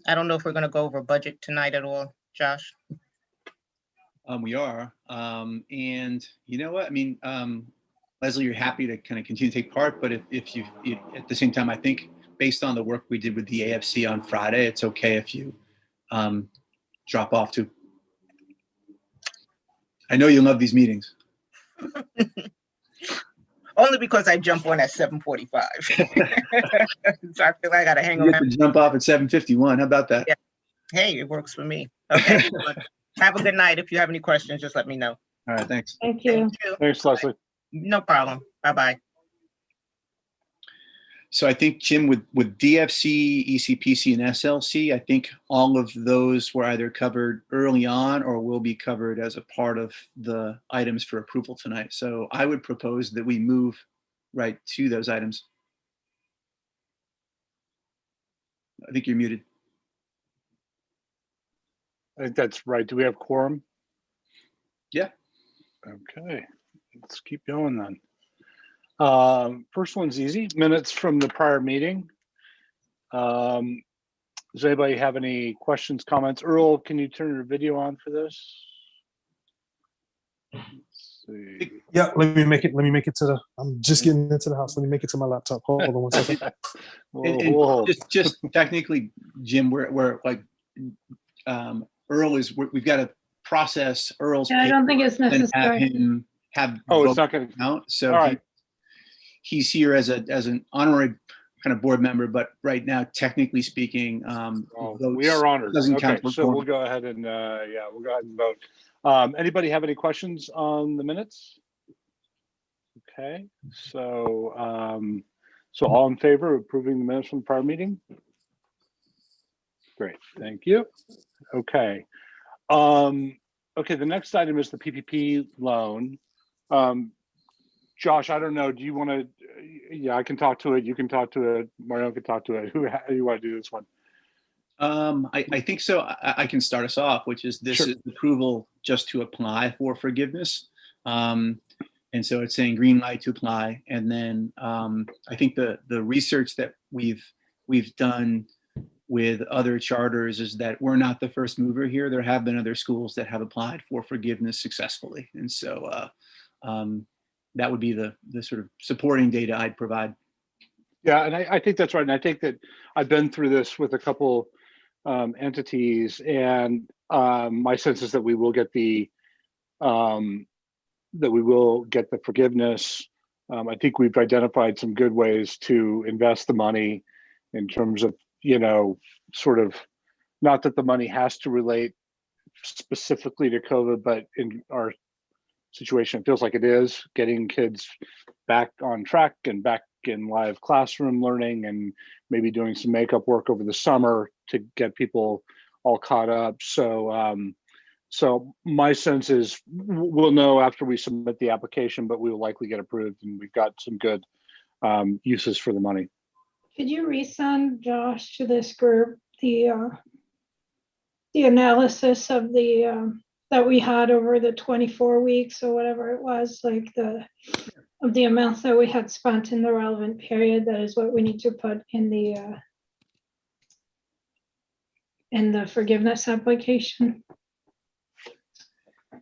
I don't know if we're going to go over budget tonight at all, Josh. We are. And you know what? I mean, Leslie, you're happy to kind of continue to take part, but if you at the same time, I think based on the work we did with the AFC on Friday, it's okay if you drop off too. I know you love these meetings. Only because I jump on at 7:45. So I feel like I gotta hang You around. have to jump off at 7:51. How about that? Yeah. Hey, it works for me. Okay. Have a good night. If you have any questions, just let me know. All right, thanks. Thank you. Thank you. Thanks, Leslie. No problem. Bye-bye. So I think, Jim, with DFC, ECPC, and SLC, I think all of those were either covered early on or will be covered as a part of the items for approval tonight. So I would propose that we move right to those items. I think you're muted. I think that's right. Do we have quorum? Yeah. Okay, let's keep going then. First one's easy. Minutes from the prior meeting. Does anybody have any questions, comments? Earl, can you turn your video on for this? Let's see. Yeah, let me make it to the, I'm just getting into the house. Let me make it to my laptop. Hold on one second. And Whoa. just technically, Jim, we're like Earl is. We've got to process Earl's. Yeah, I don't think it's paperwork and have necessary. him have. Oh, it's vote not going to. out. So All right. he's here as an honorary kind of board member, but right now, technically speaking, We are honored. doesn't Okay, count for so quorum. we'll go ahead and yeah, we'll go ahead and vote. Anybody have any questions on the minutes? Okay, so all in favor of approving the minutes from the prior meeting? Great, thank you. Okay. Okay, the next item is the PPP loan. Josh, I don't know, do you want to, yeah, I can talk to it, you can talk to it, Mario can talk to it. How do you want to do this one? I think so. I can start us off, which is this Sure. is approval just to apply for forgiveness. And so it's saying green light to apply. And then I think the research that we've done with other charters is that we're not the first mover here. There have been other schools that have applied for forgiveness successfully. And so that would be the sort of supporting data I'd provide. Yeah, and I think that's right. And I think that I've been through this with a couple entities, and my sense is that we will get the forgiveness. I think we've identified some good ways to invest the money in terms of, sort of, not that the money has to relate specifically to COVID, but in our situation, it feels like it is getting kids back on track and back in live classroom learning, and maybe doing some makeup work over the summer to get people all caught up. So my sense is we'll know after we submit the application, but we will likely get approved, and we've got some good uses for the money. Could you resend, Josh, to this group the analysis of the that we had over the 24 weeks or whatever it was, like of the amounts that we had spent in the relevant period? That is what we need to put in the forgiveness application. So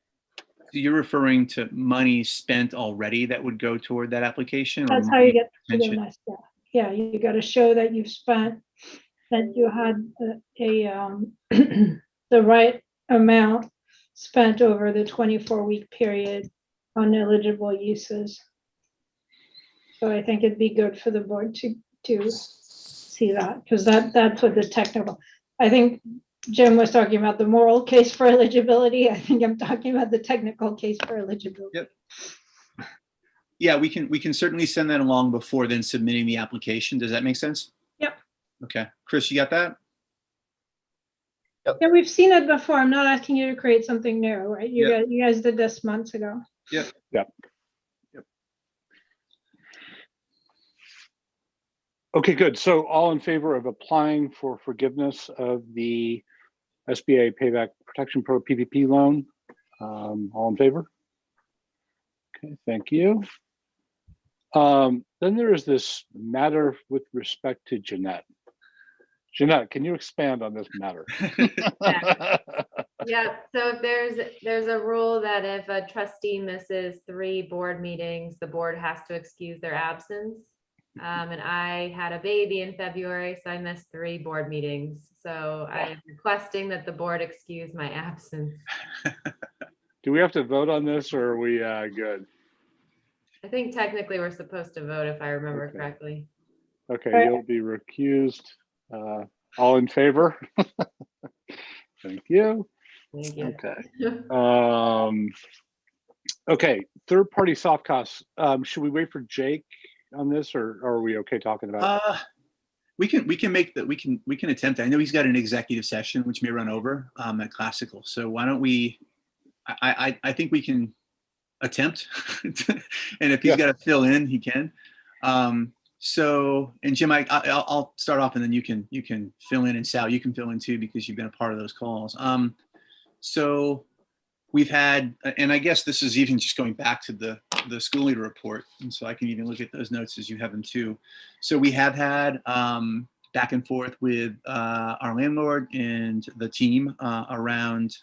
you're referring to money spent already that would go toward that application? or That's how money you get pension? forgiveness. Yeah, you got to show that you've spent, that you had the right amount spent over the 24-week period on eligible uses. So I think it'd be good for the board to see that, because that's what the technical, I think Jim was talking about the moral case for eligibility. I think I'm talking about the technical case for eligibility. Yep. Yeah, we can certainly send that along before then submitting the application. Does that make sense? Yep. Okay, Chris, you got that? Yeah, we've seen it before. I'm not asking you to create something new, right? Yep. You guys did this months ago. Yep. Okay, good. So all in favor of applying for forgiveness of the SBA Payback Protection Pro PPP loan? All in favor? Okay, thank you. Then there is this matter with respect to Jeanette. Jeanette, can you expand on this matter? Yeah, so if there's a rule that if a trustee misses 3 board meetings, the board has to excuse their absence. And I had a baby in February, so I missed 3 board meetings. So I'm requesting that the board excuse my absence. Do we have to vote on this, or are we good? I think technically we're supposed to vote if I remember Okay. correctly. Okay, Right. you'll be recused. All in favor? Thank you. Thank you. Okay. Okay, third-party soft costs. Should we wait for Jake on this, or are we okay talking about it? We can make that. We can attempt. I know he's got an executive session which may run over at Classical. So why don't we? I think we can attempt, and if he's got to fill in, he can. So, and Jim, I'll start off, and then you can fill in, and Sal, you can fill in too, because you've been a part of those calls. So we've had, and I guess this is even just going back to the school leader report, and so I can even look at those notes as you have them too. So we have had back and forth with our landlord and the team around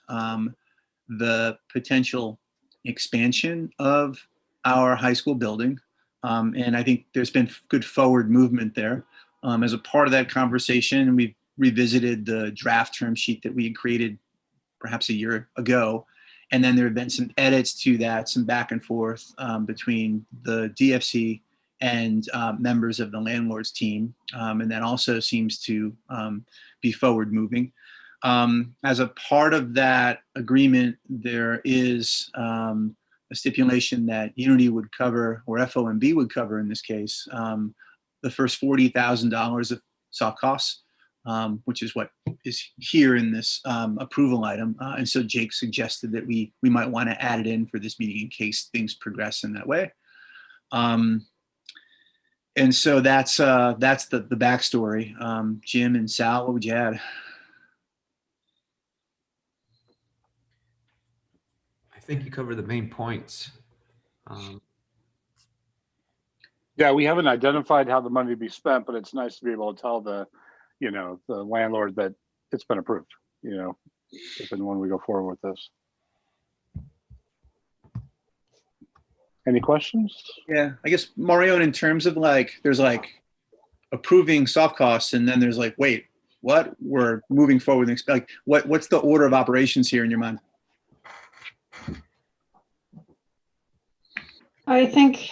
the potential expansion of our high school building. And I think there's been good forward movement there. As a part of that conversation, we've revisited the draft term sheet that we had created perhaps a year ago. And then there have been some edits to that, some back and forth between the DFC and members of the landlord's team. And that also seems to be forward moving. As a part of that agreement, there is a stipulation that Unity would cover, or FOMB would cover in this case, the first $40,000 of soft costs, which is what is here in this approval item. And so Jake suggested that we might want to add it in for this meeting in case things progress in that way. And so that's the backstory. Jim and Sal, what would you add? I think you covered the main points. Yeah, we haven't identified how the money to be spent, but it's nice to be able to tell the landlord that it's been approved, if and when we go forward with this. Any questions? Yeah, I guess Mario, in terms of there's approving soft costs, and then there's wait, what? We're moving forward. What's the order of operations here in your mind? I think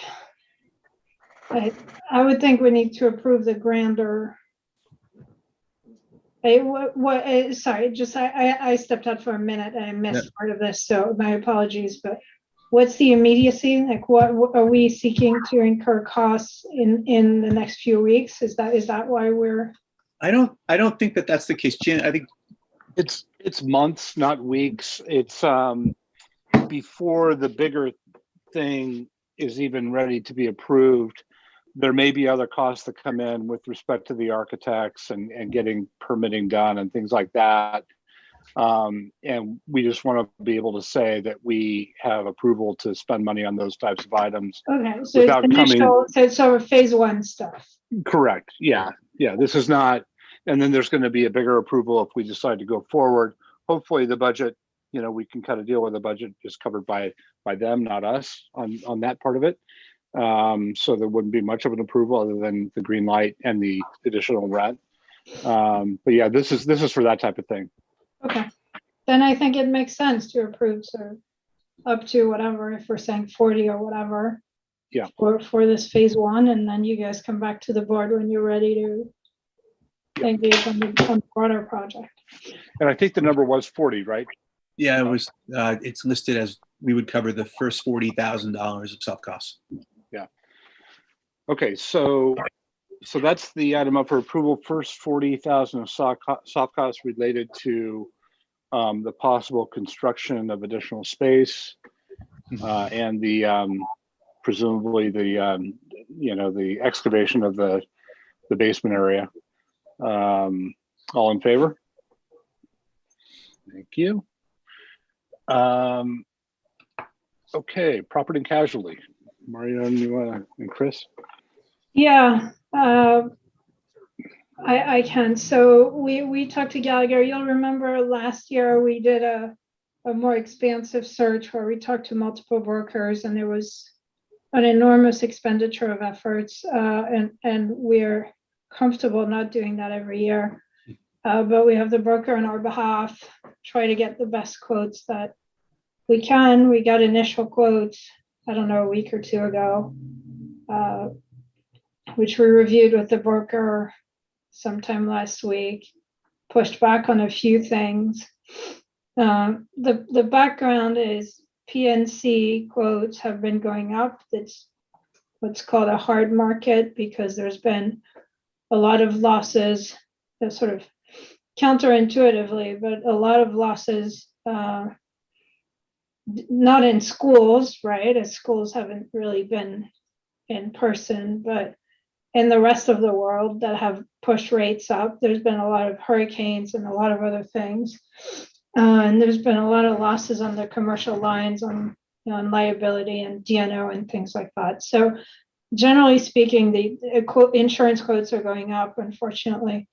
I would think we need to approve the grander. Hey, sorry, just I stepped out for a minute and I missed part of this, so my apologies, but what's the immediacy? Like what are we seeking to incur costs in the next few weeks? Is that why we're? I don't think that that's the case, Jan. I think It's months, not weeks. It's before the bigger thing is even ready to be approved. There may be other costs that come in with respect to the architects and getting permitting done and things like that. And we just want to be able to say that we have approval to spend money on those types of items. Okay, so Without it's coming- initial, so it's sort of phase one stuff. Correct. Yeah. This is not, and then there's going to be a bigger approval if we decide to go forward. Hopefully the budget, we can kind of deal with the budget is covered by them, not us on that part of it. So there wouldn't be much of an approval other than the green light and the additional rent. But yeah, this is for that type of thing. Okay, then I think it makes sense to approve sort of up to whatever, if we're saying 40 or whatever. Yeah. For this phase one, and then you guys come back to the board when you're ready to engage on the broader project. And I think the number was 40, right? yeah, it was. It's listed as we would cover the first $40,000 of soft costs. Okay, so that's the item up for approval. First 40,000 of soft costs related to the possible construction of additional space and the presumably the excavation of the basement area. All in favor? Thank you. Okay, property and casualty. Mario, and Chris? Yeah, I can. So we talked to Gallagher. You'll remember last year we did a more expansive search where we talked to multiple brokers, and there was an enormous expenditure of efforts, and we're comfortable not doing that every year. But we have the broker on our behalf, try to get the best quotes that we can. We got initial quotes, I don't know, a week or two ago, which we reviewed with the broker sometime last week, pushed back on a few things. The background is PNC quotes have been going up. It's what's called a hard market because there's been a lot of losses, that sort of counterintuitively, but a lot of losses, not in schools, right? As schools haven't really been in person, but in the rest of the world that have pushed rates up. There's been a lot of hurricanes and a lot of other things. And there's been a lot of losses on the commercial lines on liability and D&O and things like that. So generally speaking, the insurance quotes are going up, unfortunately.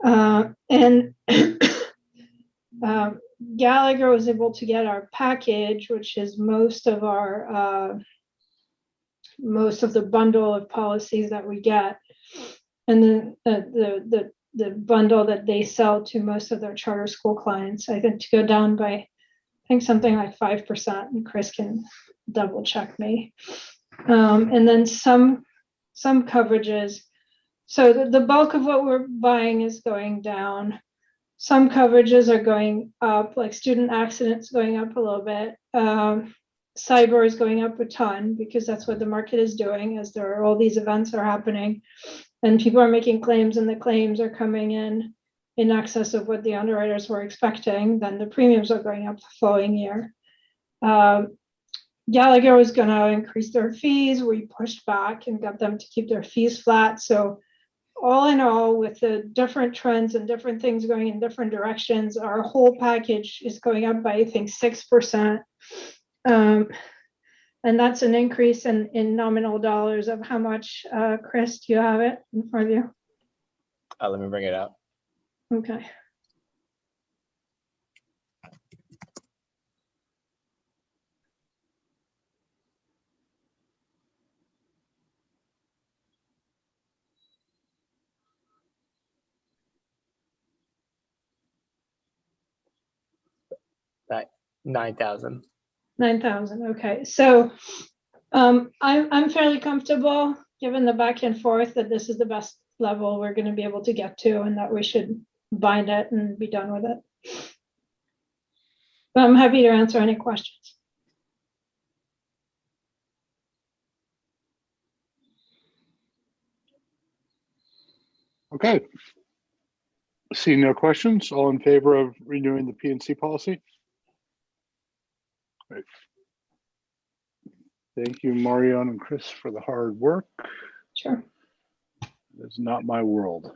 And Gallagher was able to get our package, which is most of the bundle of policies that we get, and then the bundle that they sell to most of their charter school clients, I think, to go down by, I think, something like 5%, and Chris can double check me. And then some coverages. So the bulk of what we're buying is going down. Some coverages are going up, like student accidents going up a little bit. Cyber is going up a ton because that's what the market is doing, as there are all these events are happening and people are making claims, and the claims are coming in excess of what the underwriters were expecting. Then the premiums are going up the following year. Gallagher was going to increase their fees. We pushed back and got them to keep their fees flat. So all in all, with the different trends and different things going in different directions, our whole package is going up by, I think, 6%. And that's an increase in nominal dollars of how much, Chris, do you have it in front of you? Let me bring it up. Okay. That 9,000. 9,000. Okay. So I'm fairly comfortable. given the back and forth, that this is the best level we're gonna be able to get to and that we should bind it and be done with it. But I'm happy to answer any questions. Okay. Seeing no questions, all in favor of renewing the PNC policy? Great. Thank you, Marion and Chris, for the hard work. Sure. It's not my world.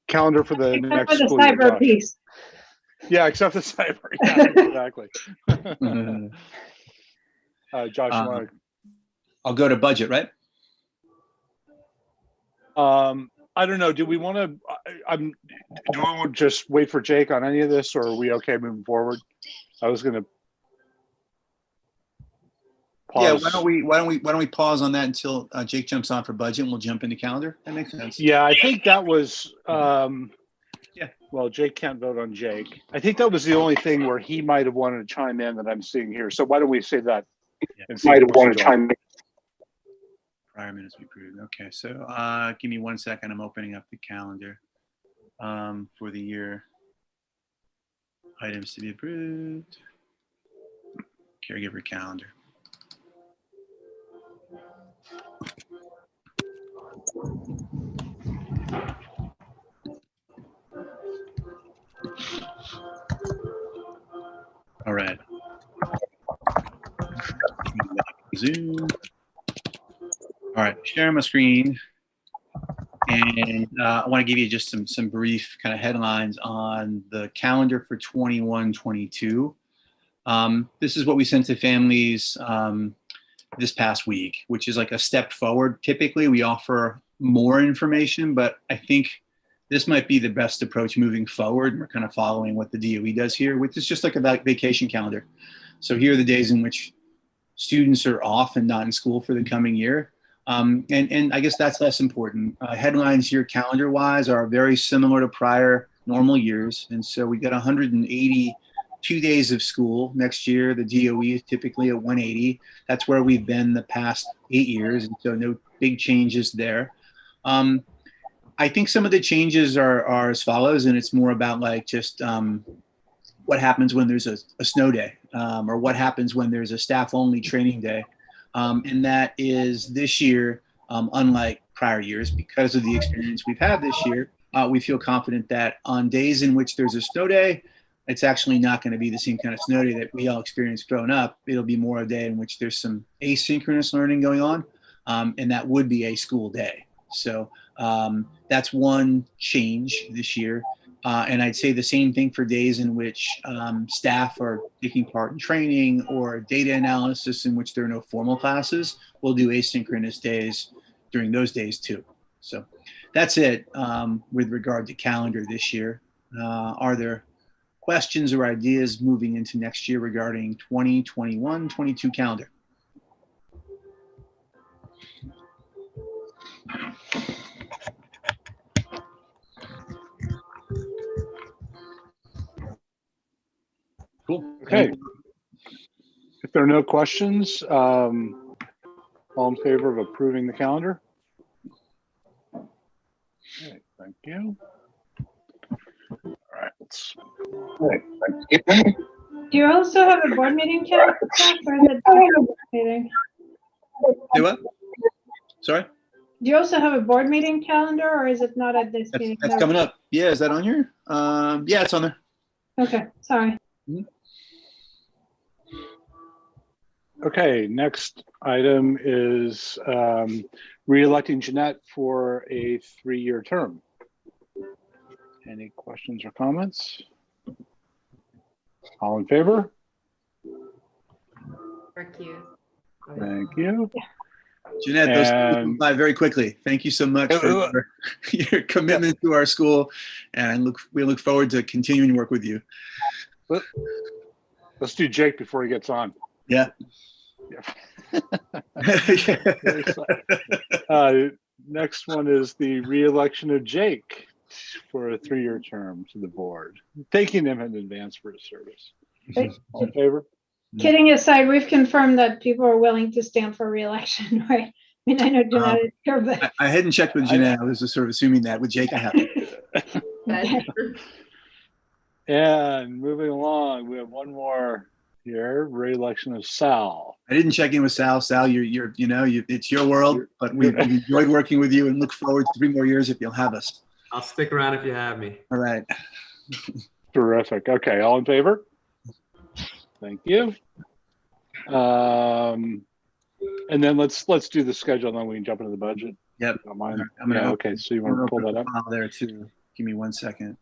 Calendar for the Except next for the school year, cyber Josh. piece. Yeah, except the cyber. Yeah, exactly. Josh, you wanna- I'll go to budget, right? I don't know. Do we want to? Do we want to just wait for Jake on any of this, or are we okay moving forward? I was going to pause. Yeah, why don't we pause on that until Jake jumps on for budget and we'll jump into calendar? That makes sense. Yeah, I think that was. Yeah. Well, Jake can't vote on Jake. I think that was the only thing where he might have wanted to chime in that I'm seeing here. So why don't we say that? And see Might have if we wanted to go on. chime in. Prior minutes we approved. Okay, so give me 1 second. I'm opening up the calendar for the year. Items to be approved. Caregiver calendar. All right. Zoom. All right, sharing my screen. And I want to give you just some brief kind of headlines on the calendar for 21-22. This is what we sent to families this past week, which is like a step forward. Typically, we offer more information, but I think this might be the best approach moving forward. And we're kind of following what the DOE does here, which is just like a vacation calendar. So here are the days in which students are off and not in school for the coming year. And I guess that's less important. Headlines here calendar-wise are very similar to prior normal years. And so we got 182 days of school next year. The DOE is typically at 180. That's where we've been the past 8 years. And so no big changes there. I think some of the changes are as follows, and it's more about like just what happens when there's a snow day or what happens when there's a staff-only training day. And that is this year, unlike prior years, because of the experience we've had this year, we feel confident that on days in which there's a snow day, it's actually not going to be the same kind of snow day that we all experienced growing up. It'll be more a day in which there's some asynchronous learning going on, and that would be a school day. So that's one change this year. And I'd say the same thing for days in which staff are taking part in training or data analysis in which there are no formal classes. We'll do asynchronous days during those days too. So that's it with regard to calendar this year. Are there questions or ideas moving into next year regarding 2021-22 calendar? Cool. Okay. If there are no questions, all in favor of approving the calendar? Okay, thank you. All right, let's. Do you also have a board meeting calendar or is it board meeting? Do what? Sorry? Do you also have a board meeting calendar or is it not at this meeting? That's coming up. Yeah, is that on here? Yeah, it's on there. Okay, sorry. Okay, next item is re-electing Jeanette for a 3-year term. Any questions or comments? All in favor? Recuse. Thank you. Jeanette, those And- went by very quickly. Thank you so much for your commitment to our school, and we look forward to continuing to work with you. Let's do Jake before he gets on. Yeah. Next one is the re-election of Jake for a 3-year term to the board. Thanking him in advance for his service. All in favor? Kidding aside, we've confirmed that people are willing to stand for reelection, right? I mean, I know Jeanette is here, but. I hadn't checked with Jeanette. I was just sort of assuming that. With Jake, I have. Okay. And moving along, we have one more here, re-election of Sal. I didn't check in with Sal. Sal, it's your world, but we've enjoyed working with you and look forward to 3 more years if you'll have us. I'll stick around if you have me. All right. Terrific. Okay, all in favor? Thank you. And then let's do the schedule, and then we can jump into the budget. Yep. Don't mind. I'm gonna Yeah, open- okay, so you want to pull that up? File there too. Give me 1 second.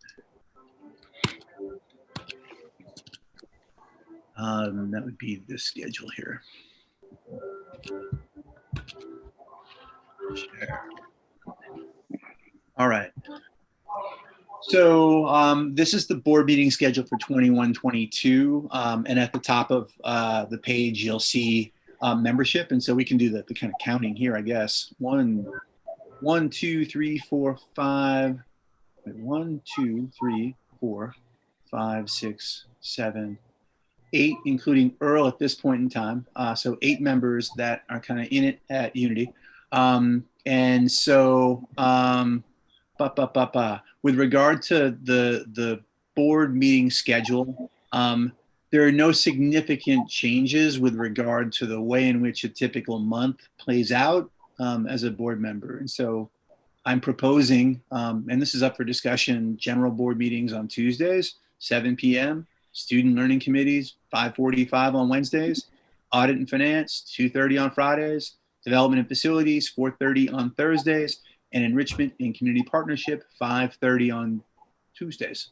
That would be this schedule here. Share. All right. So this is the board meeting schedule for 21-22. And at the top of the page, you'll see membership. And so we can do the kind of counting here, I guess. 1, 2, 3, 4, 5. 1, 2, 3, 4, 5, 6, 7, 8, including Earl at this point in time. So 8 members that are kind of in it at Unity. And so with regard to the board meeting schedule, there are no significant changes with regard to the way in which a typical month plays out as a board member. And so I'm proposing, and this is up for discussion, general board meetings on Tuesdays, 7 p.m., student learning committees, 5:45 on Wednesdays, audit and finance, 2:30 on Fridays, development and facilities, 4:30 on Thursdays, and enrichment and community partnership, 5:30 on Tuesdays.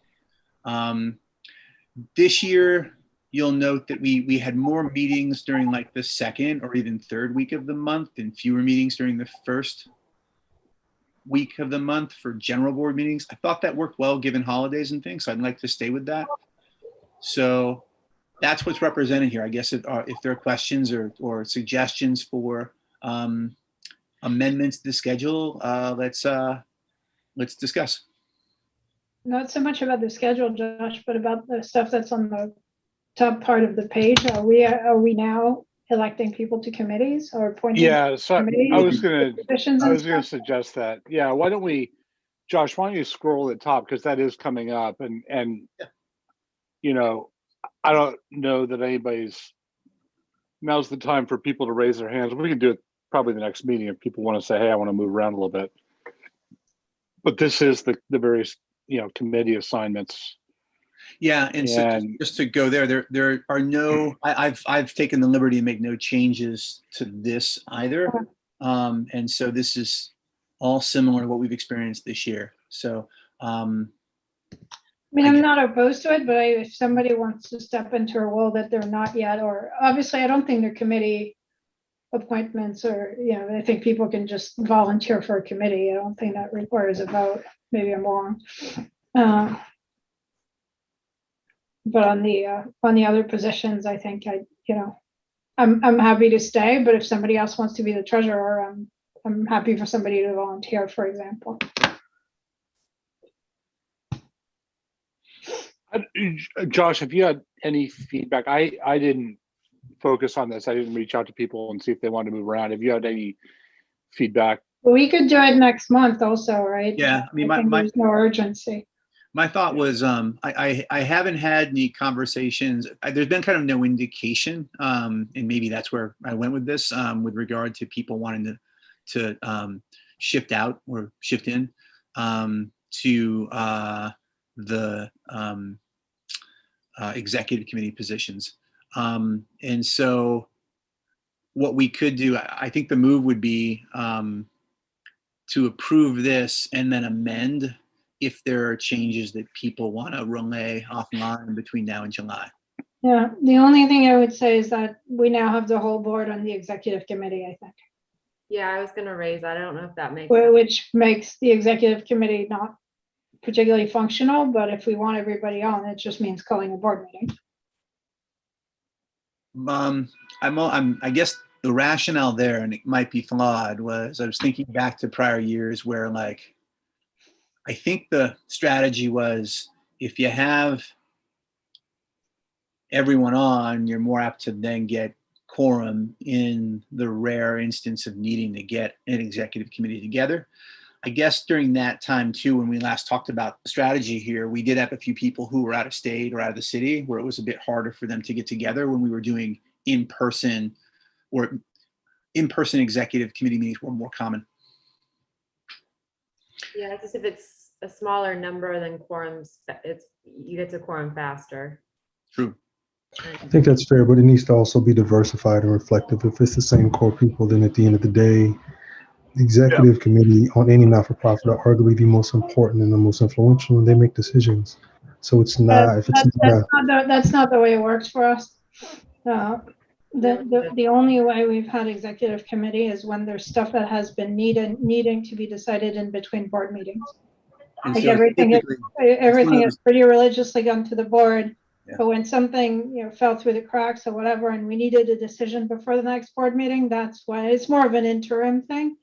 This year, you'll note that we had more meetings during like the second or even third week of the month and fewer meetings during the first week of the month for general board meetings. I thought that worked well given holidays and things, so I'd like to stay with that. So that's what's represented here. I guess if there are questions or suggestions for amendments to the schedule, let's discuss. Not so much about the schedule, Josh, but about the stuff that's on the top part of the page. Are we now electing people to committees or appointing? Yeah, so I was positions and gonna stuff? suggest that. Yeah, why don't we, Josh, why don't you scroll at the top, because that is coming up, and Yeah. you know, I don't know that now's the time for people to raise their hands. We can do it probably the next meeting if people want to say, hey, I want to move around a little bit. But this is the various, committee assignments. Yeah, and so just to go there are no. I've taken the liberty to make no changes to this either, and so this is all similar to what we've experienced this year. So, I mean, I'm not opposed to it, but if somebody wants to step into a role that they're not yet, or obviously, I don't think they're committee appointments, or I think people can just volunteer for a committee. I don't think that requires a vote. Maybe I'm wrong. But on the other positions, I think I'm happy to stay. But if somebody else wants to be the treasurer, I'm happy for somebody to volunteer, for example. Josh, have you had any feedback? I didn't focus on this. I didn't reach out to people and see if they wanted to move around. Have you had any feedback? Well, we could do it next month also, right? Yeah, I mean, think my there's no urgency. my thought was I haven't had any conversations. There's been kind of no indication, and maybe that's where I went with this with regard to people wanting to shift out or shift in to the executive committee positions. And so what we could do, I think the move would be to approve this and then amend if there are changes that people want to relay offline between now and July. Yeah, the only thing I would say is that we now have the whole board on the executive committee, I think, Yeah, I was gonna raise that. I don't know if that makes sense. which makes the executive committee not particularly functional, but if we want everybody on, it just means calling a board meeting. I guess the rationale there, and it might be flawed, was I was thinking back to prior years where I think the strategy was if you have everyone on, you're more apt to then get quorum in the rare instance of needing to get an executive committee together. I guess during that time too, when we last talked about strategy here, we did have a few people who were out of state or out of the city where it was a bit harder for them to get together when we were doing in-person executive committee meetings were more common. Yeah, just if it's a smaller number than quorums, you get to quorum faster. True. I think that's fair, but it needs to also be diversified and reflective. If it's the same core people, then at the end of the day, the executive committee on any not-for-profit are arguably the most important and the most influential, and they make decisions. So it's not, if it's That's not the way it works for us. The only way we've had executive committee is when there's stuff that has been needing to be decided in between board meetings. And Like so everything typically- is pretty religiously gone to the board. Yeah. But when something, fell through the cracks or whatever, and we needed a decision before the next board meeting, that's why it's more of an interim thing.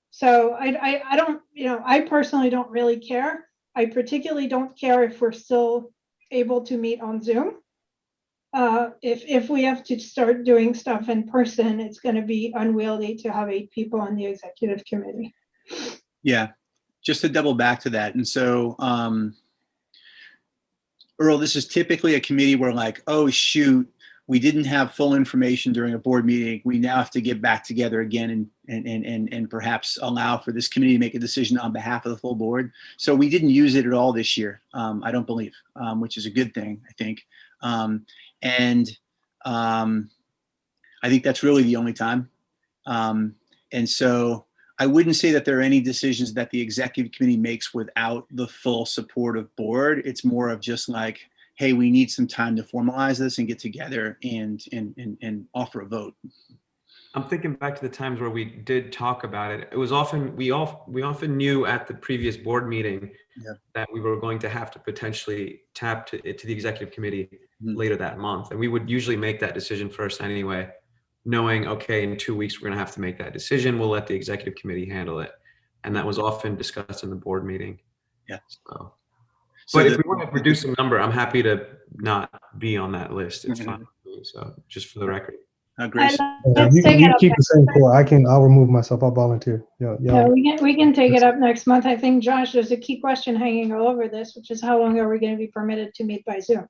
So I don't, I personally don't really care. I particularly don't care if we're still able to meet on Zoom. If we have to start doing stuff in person, it's going to be unwieldy to have 8 people on the executive committee. Yeah, just to double back to that. And so, Earl, this is typically a committee where like, oh, shoot, we didn't have full information during a board meeting. We now have to get back together again and perhaps allow for this committee to make a decision on behalf of the full board. So we didn't use it at all this year, I don't believe, which is a good thing, I think. I think that's really the only time. And so I wouldn't say that there are any decisions that the executive committee makes without the full support of board. It's more of just like, hey, we need some time to formalize this and get together and offer a vote. I'm thinking back to the times where we did talk about it. It was often, we often knew at the previous board meeting that we were going to have to potentially tap to the executive committee later that month. And we would usually make that decision first anyway, knowing, okay, in 2 weeks, we're going to have to make that decision. We'll let the executive committee handle it. And that was often discussed in the board meeting. Yeah. But if we want to reduce the number, I'm happy to not be on that list. It's fine. So just for the record. Grace. you keep the same core. I'll remove myself. I'll volunteer. Yeah, we can take it up next month. I think, Josh, there's a key question hanging all over this, which is how long are we going to be permitted to meet by Zoom?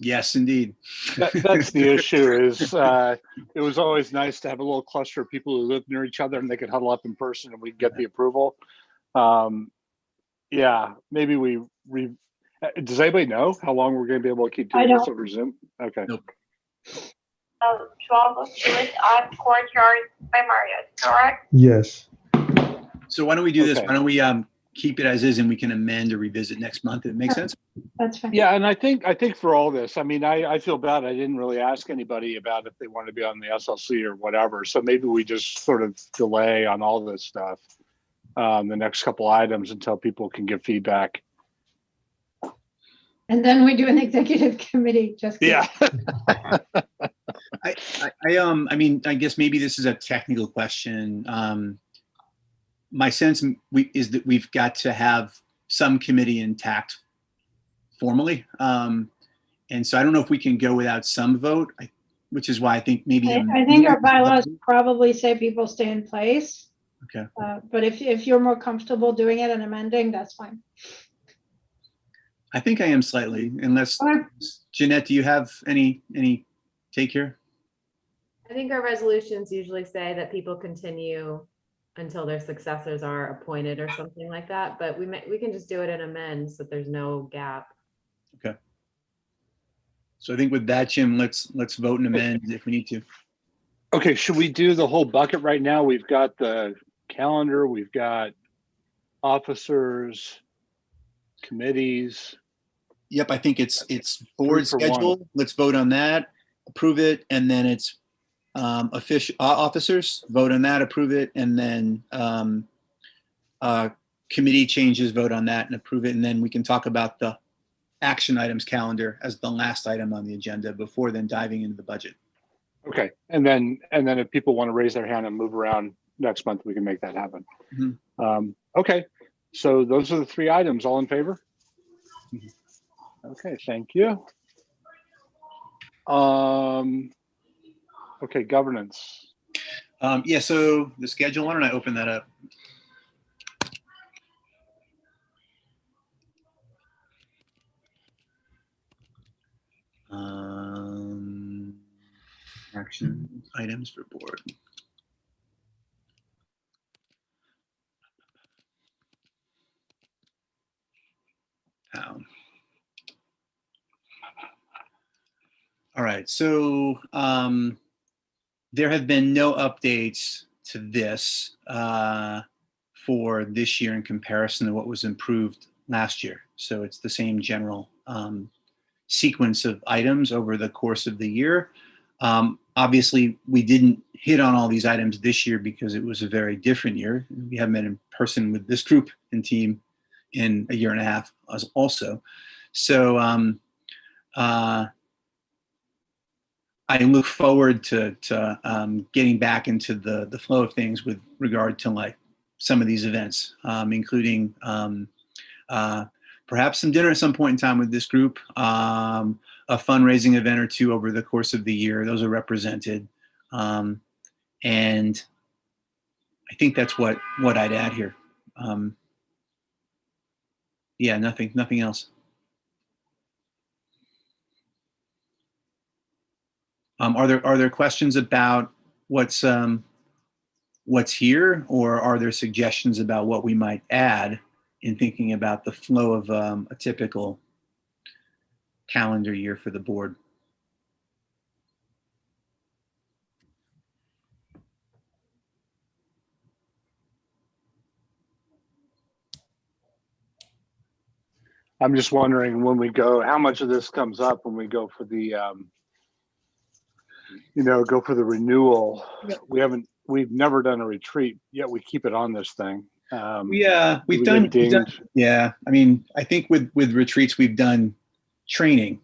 Yes, indeed. That's the issue is it was always nice to have a little cluster of people who live near each other and they could huddle up in person and we'd get the approval. Yeah, maybe does anybody know how long we're going to be able to keep doing this over Zoom? Okay. Nope. 12 Lewis on Courtyard by Marriott, correct? Yes. So why don't we do this? Okay. Why don't we keep it as is and we can amend or revisit next month? It makes sense? That's fine. Yeah, and I think for all this, I mean, I feel bad. I didn't really ask anybody about if they wanted to be on the SLC or whatever. So maybe we just sort of delay on all this stuff, the next couple items until people can give feedback. And then we do an executive committee. Just kidding. Yeah. I mean, I guess maybe this is a technical question. My sense is that we've got to have some committee intact formally. And so I don't know if we can go without some vote, which is why I think maybe. I think our bylaws probably say people stay in place. Okay. But if you're more comfortable doing it and amending, that's fine. I think I am slightly, unless, Okay. Jeanette, do you have any take here? I think our resolutions usually say that people continue until their successors are appointed or something like that, but we can just do it and amend so that there's no gap. Okay. So I think with that, Jim, let's vote and amend if we need to. Okay, should we do the whole bucket right now? We've got the calendar, we've got officers, committees. Yep, I think it's board 3 for 1. schedule. Let's vote on that, approve it, and then it's official officers, vote on that, approve it, and then committee changes, vote on that and approve it, and then we can talk about the action items calendar as the last item on the agenda before then diving into the budget. Okay, and then if people want to raise their hand and move around next month, we can make that happen. Mhm. Okay, so those are the 3 items. All in favor? Okay, thank you. Okay, governance. Yeah, so the schedule, why don't I open that up? Action items for board. All right, so there have been no updates to this for this year in comparison to what was improved last year. So it's the same general sequence of items over the course of the year. Obviously, we didn't hit on all these items this year because it was a very different year. We haven't met in person with this group and team in a year and a half also. So I look forward to getting back into the flow of things with regard to like some of these events, including perhaps some dinner at some point in time with this group, a fundraising event or two over the course of the year. Those are represented. And I think that's what I'd add here. Yeah, nothing else. Are there questions about what's here, or are there suggestions about what we might add in thinking about the flow of a typical calendar year for the board? I'm just wondering when we go, how much of this comes up when we go for the, go for the renewal. We've never done a retreat, yet we keep it on this thing. Yeah, we've done. Yeah, I mean, I think with retreats, we've done training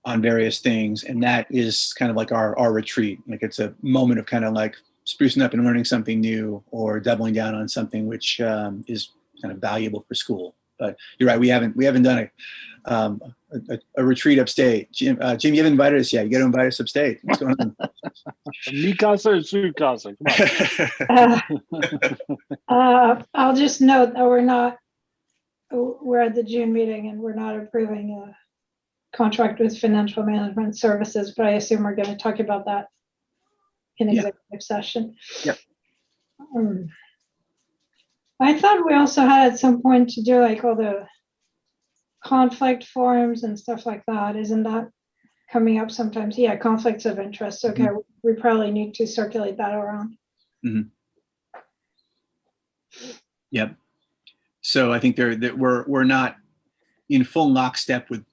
on various things, and that is kind of like our retreat. Like it's a moment of kind of like sprucing up and learning something new, or doubling down on something which is kind of valuable for school. But you're right, we haven't done a retreat upstate. Jim, you haven't invited us yet. You got to invite us upstate. What's going on? Mikasa or Sukasa? Come on. I'll just note that we're at the June meeting and we're not approving a contract with Financial Management Services, but I assume we're going to talk about that in executive session. Yep. I thought we also had at some point to do like all the conflict forums and stuff like that. Isn't that coming up sometimes? Yeah, conflicts of interest. Okay, we probably need to circulate that around. Mm-hmm. Yep. So I think we're not in full lockstep with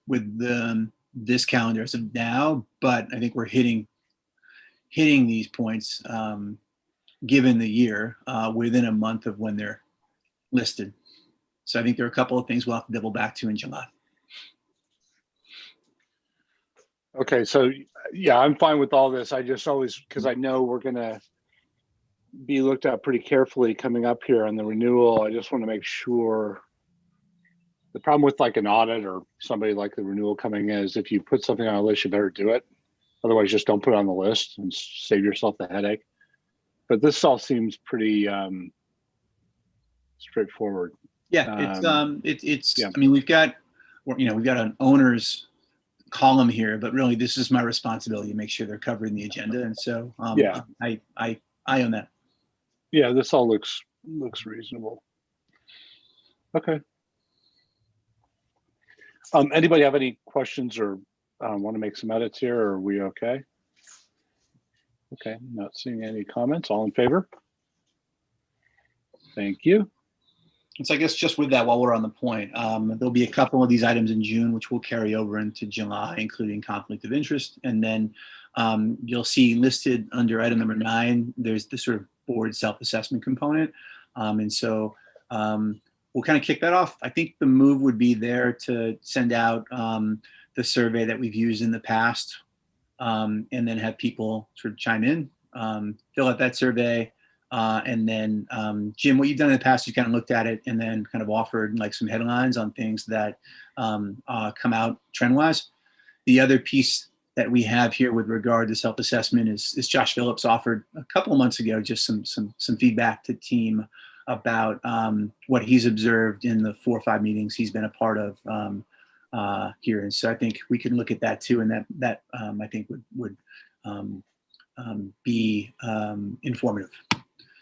this calendar as of now, but I think we're hitting these points given the year within a month of when they're listed. So I think there are a couple of things we'll have to double back to in July. Okay, so yeah, I'm fine with all this. I just always, because I know we're going to be looked at pretty carefully coming up here on the renewal. I just want to make sure. The problem with like an audit or somebody like the renewal coming in is if you put something on a list, you better do it. Otherwise, just don't put it on the list and save yourself the headache. But this all seems pretty straightforward. Yeah, it's. Yeah. I mean, we've got an owner's column here, but really, this is my responsibility to make sure they're covered in the agenda, and so yeah, I own that. Yeah, this all looks reasonable. Okay. Anybody have any questions or want to make some edits here, or are we okay? Okay, not seeing any comments. All in favor? Thank you. So I guess just with that, while we're on the point, there'll be a couple of these items in June, which will carry over into July, including conflict of interest. And then you'll see listed under item number 9, there's the sort of board self-assessment component. And so we'll kind of kick that off. I think the move would be there to send out the survey that we've used in the past, and then have people sort of chime in, fill out that survey. And then, Jim, what you've done in the past, you kind of looked at it and then kind of offered like some headlines on things that come out trend-wise. The other piece that we have here with regard to self-assessment is Josh Phillips offered a couple of months ago, just some feedback to team about what he's observed in the 4 or 5 meetings he's been a part of here. And so I think we can look at that too, and that I think would be informative.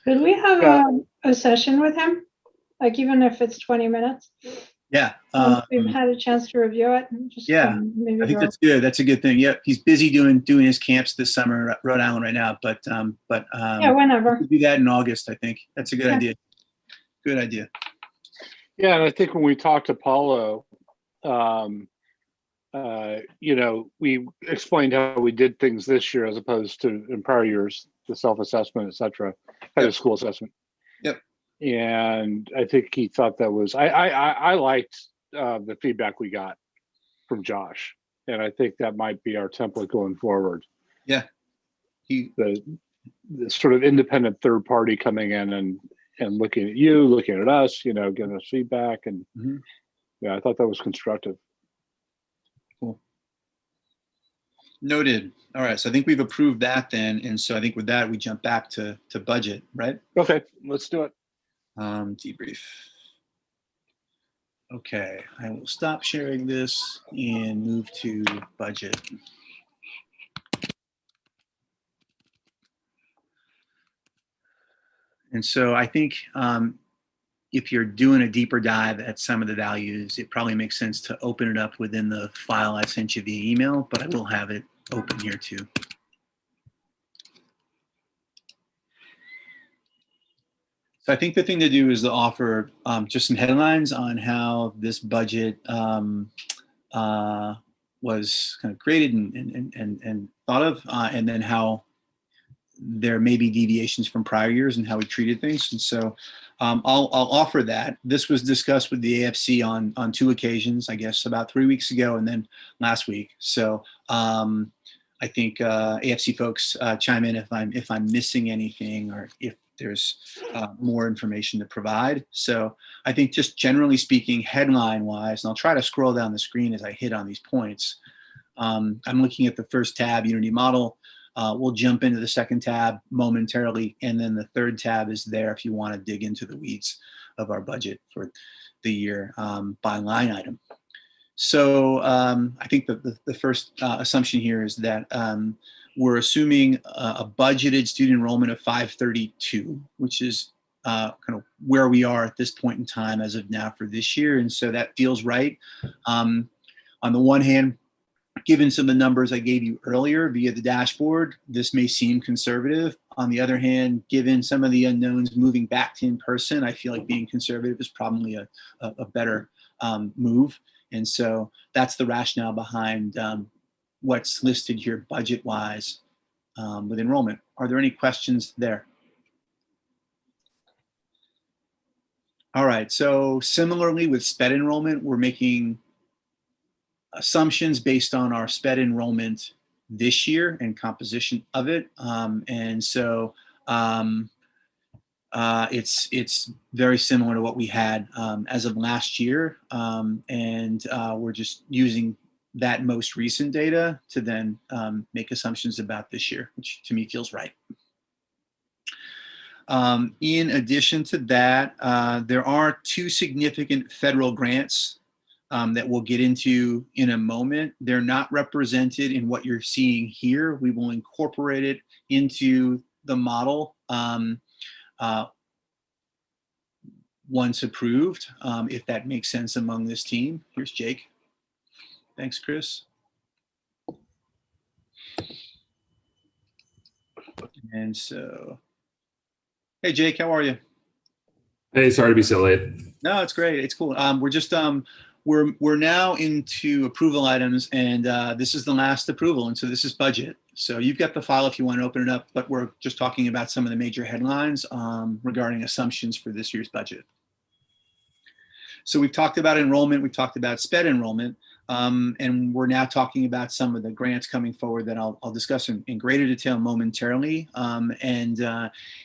Could we have Yeah. a session with him? Like even if it's 20 minutes? Yeah. Once we've had a chance to review it and just Yeah, maybe I think go. that's good. That's a good thing. Yep, he's busy doing his camps this summer at Rhode Island right now, but Yeah, whenever. we'll do that in August. I think that's a good Yeah. idea. Good idea. Yeah, and I think when we talked to Paulo, we explained how we did things this year as opposed to in prior years, the self-assessment, et cetera, head Yep. of school assessment. Yep. And I think he thought that was, I liked the feedback we got from Josh. And I think that might be our template going forward. Yeah. The sort of independent third party coming in and looking at you, looking at us, giving us feedback. And Mhm. yeah, I thought that was constructive. Cool. Noted. All right. So I think we've approved that then. And so I think with that, we jump back to budget, right? Okay, let's do it. Debrief. Okay. I will stop sharing this and move to budget. And so I think if you're doing a deeper dive at some of the values, it probably makes sense to open it up within the file I sent you via email, but I will have it open here too. So I think the thing to do is to offer just some headlines on how this budget was kind of created and thought of, and then how there may be deviations from prior years and how we treated things. And so I'll offer that. This was discussed with the AFC on 2 occasions, I guess about 3 weeks ago and then last week. So I think AFC folks chime in if I'm missing anything or if there's more information to provide. So I think just generally speaking, headline wise, and I'll try to scroll down the screen as I hit on these points. I'm looking at the first tab, Unity Model. We'll jump into the second tab momentarily, and then the third tab is there if you want to dig into the weeds of our budget for the year by line item. So I think the first assumption here is that we're assuming a budgeted student enrollment of 532, which is kind of where we are at this point in time as of now for this year. And so that feels right. On the one hand, given some of the numbers I gave you earlier via the dashboard, this may seem conservative. On the other hand, given some of the unknowns moving back to in-person, I feel like being conservative is probably a better move. And so that's the rationale behind what's listed here budget-wise with enrollment. Are there any questions there? All right, so similarly with SPED enrollment, we're making assumptions based on our SPED enrollment this year and composition of it. And so it's very similar to what we had as of last year. And we're just using that most recent data to then make assumptions about this year, which to me feels right. In addition to that, there are 2 significant federal grants that we'll get into in a moment. They're not represented in what you're seeing here. We will incorporate it into the model once approved, if that makes sense among this team. Here's Jake. Thanks, Chris. And so, hey, Jake, how are you? Hey, sorry to be so late. No, it's great. It's cool. We're just we're now into approval items, and this is the last approval, and so this is budget. So you've got the file if you want to open it up, but we're just talking about some of the major headlines regarding assumptions for this year's budget. So we've talked about enrollment, we've talked about SPED enrollment, and we're now talking about some of the grants coming forward that I'll discuss in greater detail momentarily.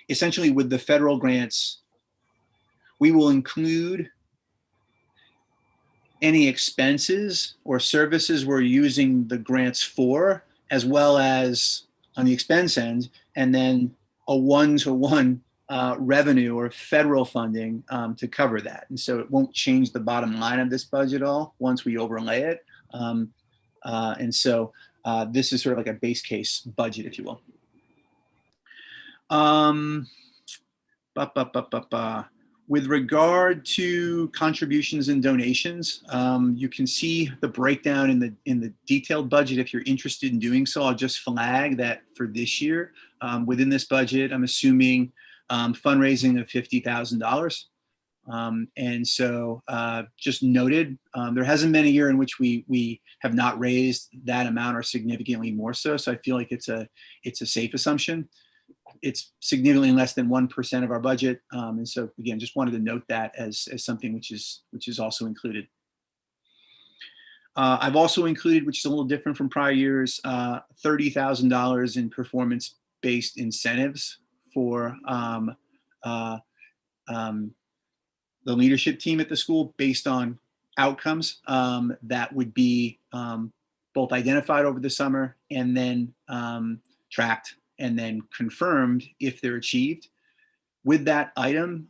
Essentially with the federal grants, we will include any expenses or services we're using the grants for as well as on the expense end, and then a one-to-one revenue or federal funding to cover that. And so it won't change the bottom line of this budget at all once we overlay it. And so this is sort of like a base case budget, if you will. With regard to contributions and donations, you can see the breakdown in the detailed budget if you're interested in doing so. I'll just flag that for this year, within this budget, I'm assuming fundraising of $50,000. And so just noted, there hasn't been a year in which we have not raised that amount or significantly more so. So I feel like it's a safe assumption. It's significantly less than 1% of our budget. And so again, just wanted to note that as something which is also included. I've also included, which is a little different from prior years, $30,000 in performance-based incentives for the leadership team at the school based on outcomes that would be both identified over the summer and then tracked and then confirmed if they're achieved. With that item,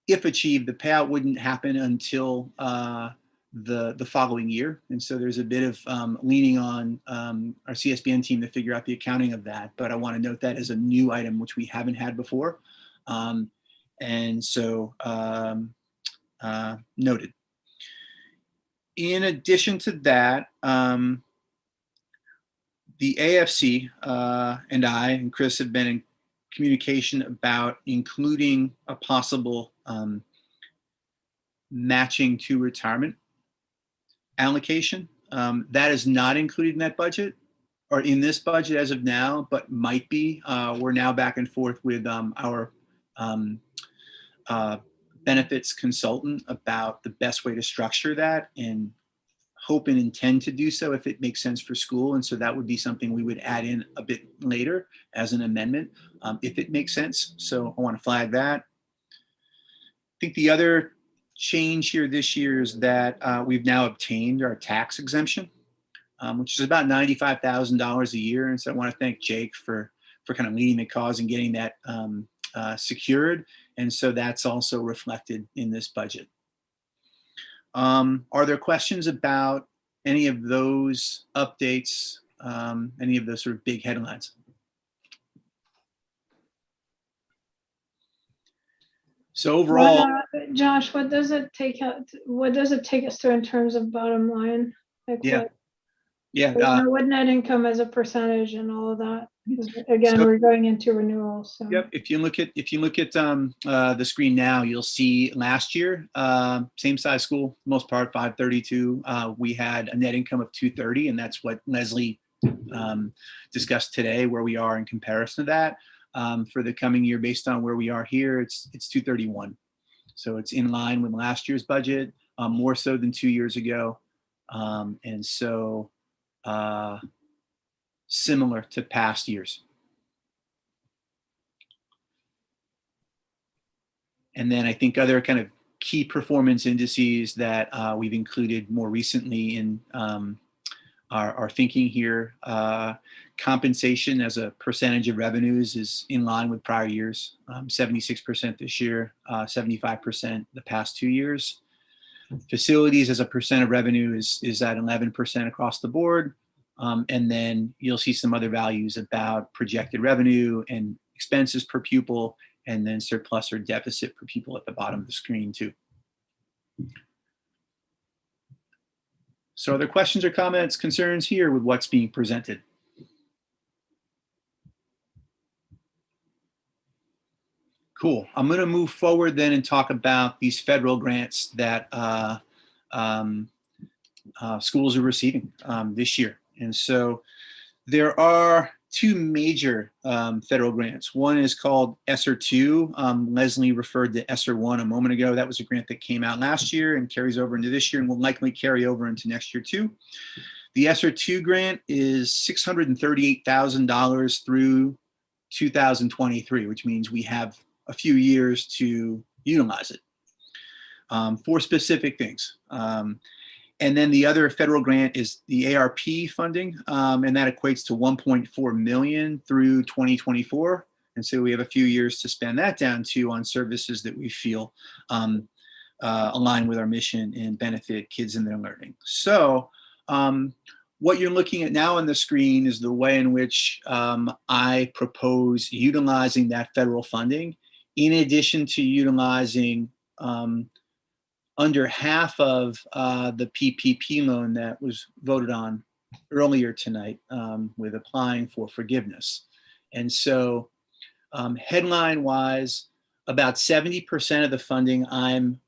if achieved, the payout wouldn't happen until the following year. And so there's a bit of leaning on our CSBN team to figure out the accounting of that. But I want to note that as a new item, which we haven't had before. And so noted. In addition to that, the AFC and I and Chris have been in communication about including a possible matching to retirement allocation. That is not included in that budget or in this budget as of now, but might be. We're now back and forth with our benefits consultant about the best way to structure that, and hope and intend to do so if it makes sense for school. And so that would be something we would add in a bit later as an amendment if it makes sense. So I want to flag that. I think the other change here this year is that we've now obtained our tax exemption, which is about $95,000 a year. And so I want to thank Jake for kind of leading the cause and getting that secured. And so that's also reflected in this budget. Are there questions about any of those updates, any of those sort of big headlines? So overall, Josh, what does it take us to in terms of bottom line? Like what net income as a percentage and all of that? Again, we're going into renewals. So. Yep. If you look at the screen now, you'll see last year, same size school, most part 532. We had a net income of 230, and that's what Leslie discussed today, where we are in comparison to that. For the coming year, based on where we are here, it's 231. So it's in line with last year's budget, more so than 2 years ago, and so similar to past years. And then I think other kind of key performance indices that we've included more recently in our thinking here. Compensation as a percentage of revenues is in line with prior years, 76% this year, 75% the past 2 years. Facilities as a percent of revenue is at 11% across the board. And then you'll see some other values about projected revenue and expenses per pupil, and then surplus or deficit per pupil at the bottom of the screen too. So are there questions or comments, concerns here with what's being presented? Cool. I'm going to move forward then and talk about these federal grants that schools are receiving this year. And so there are two major federal grants. One is called ESSER 2. Leslie referred to ESSER 1 a moment ago. That was a grant that came out last year and carries over into this year and will likely carry over into next year too. The ESSER 2 grant is $638,000 through 2023, which means we have a few years to utilize it for specific things. And then the other federal grant is the ARP funding, and that equates to 1.4 million through 2024. And so we have a few years to spend that down too on services that we feel align with our mission and benefit kids in their learning. So what you're looking at now on the screen is the way in which I propose utilizing that federal funding, in addition to utilizing under half of the PPP loan that was voted on earlier tonight with applying for forgiveness. And so headline wise, about 70% of the funding I'm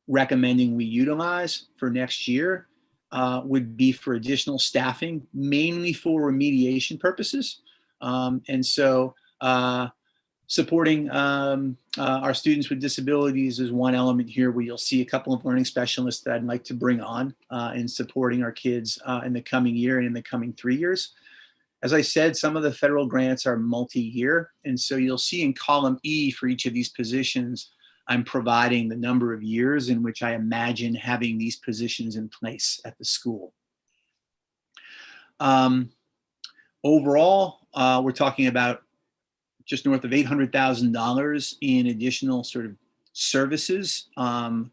recommending we utilize for next year would be for additional staffing, mainly for remediation purposes. And so supporting our students with disabilities is one element here where you'll see a couple of learning specialists that I'd like to bring on in supporting our kids in the coming year and in the coming 3 years. As I said, some of the federal grants are multi-year. And so you'll see in column E for each of these positions, I'm providing the number of years in which I imagine having these positions in place at the school. Overall, we're talking about just north of $800,000 in additional sort of services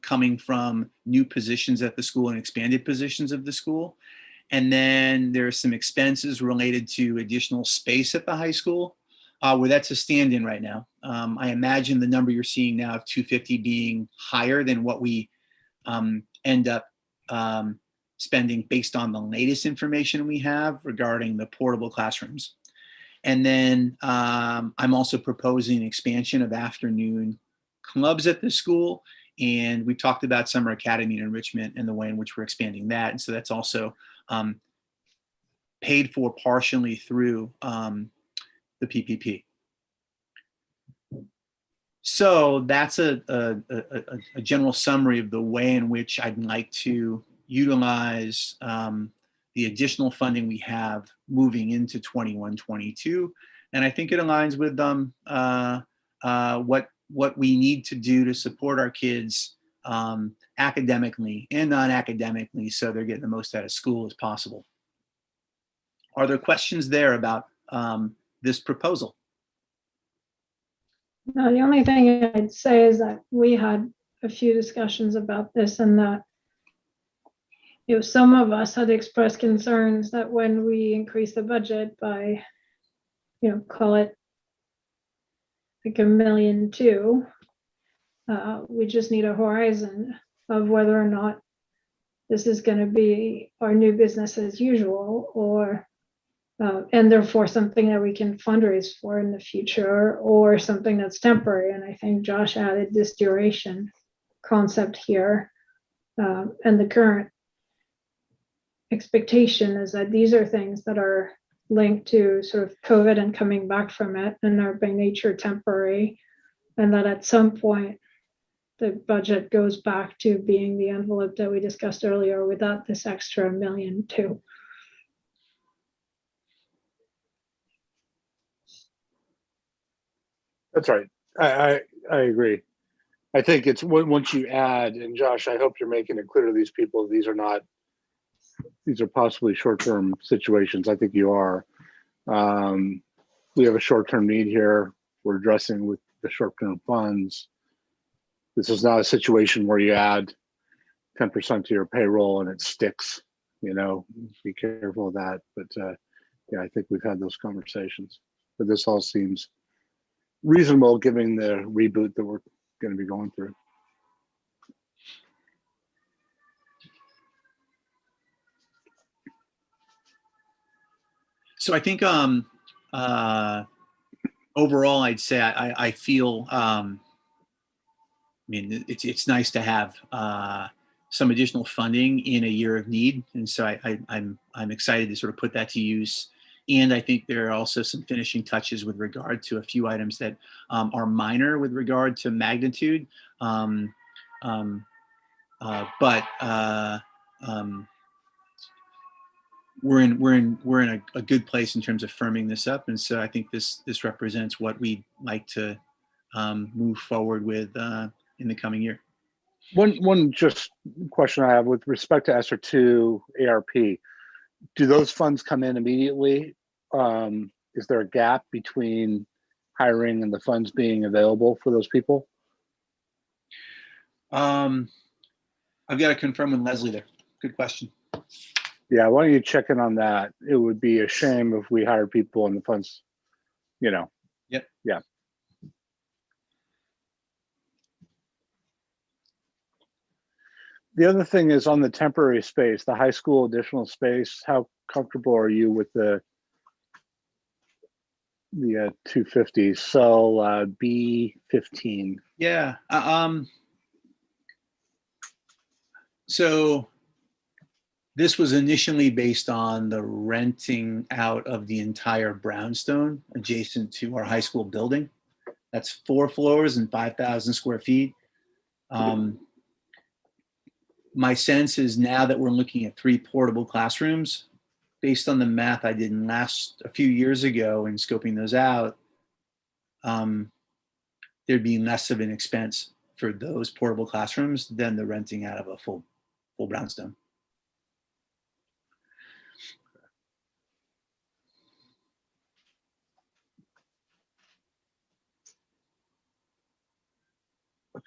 coming from new positions at the school and expanded positions of the school. And then there's some expenses related to additional space at the high school, where that's a stand-in right now. I imagine the number you're seeing now of 250 being higher than what we end up spending based on the latest information we have regarding the portable classrooms. And then I'm also proposing expansion of afternoon clubs at the school. And we talked about summer academy and enrichment and the way in which we're expanding that. And so that's also paid for partially through the PPP. So that's a general summary of the way in which I'd like to utilize the additional funding we have moving into 21-22. And I think it aligns with what we need to do to support our kids academically and non-academically so they're getting the most out of school as possible. Are there questions there about this proposal? No, the only thing I'd say is that we had a few discussions about this, and that some of us had expressed concerns that when we increase the budget by, call it like $1.2 million, we just need a horizon of whether or not this is going to be our new business as usual, or and therefore something that we can fundraise for in the future, or something that's temporary. And I think Josh added this duration concept here, and the current expectation is that these are things that are linked to sort of COVID and coming back from it, and are by nature temporary, and that at some point the budget goes back to being the envelope that we discussed earlier without this extra $1.2 million. That's right. I agree. I think it's once you add, and Josh, I hope you're making it clear to these people, these are possibly short-term situations. I think you are. We have a short-term need here. We're addressing with the short-term funds. This is not a situation where you add 10% to your payroll and it sticks, be careful of that. But yeah, I think we've had those conversations, but this all seems reasonable given the reboot that we're going to be going through. So I think overall, I'd say I feel, it's nice to have some additional funding in a year of need. And so I'm excited to sort of put that to use. And I think there are also some finishing touches with regard to a few items that are minor with regard to magnitude. We're in a good place in terms of firming this up. And so I think this represents what we'd like to move forward with in the coming year. One just question I have with respect to ESSER two ARP, do those funds come in immediately? Is there a gap between hiring and the funds being available for those people? I've got to confirm with Leslie there. Good question. Yeah, why don't you check in on that? It would be a shame if we hired people and the funds, you know. Yep. Yeah. The other thing is on the temporary space, the high school additional space, how comfortable are you with the 250 cell B15? Yeah. So this was initially based on the renting out of the entire brownstone adjacent to our high school building. That's 4 floors and 5,000 square feet. My sense is now that we're looking at 3 portable classrooms, based on the math I did a few years ago in scoping those out, there'd be less of an expense for those portable classrooms than the renting out of a full brownstone.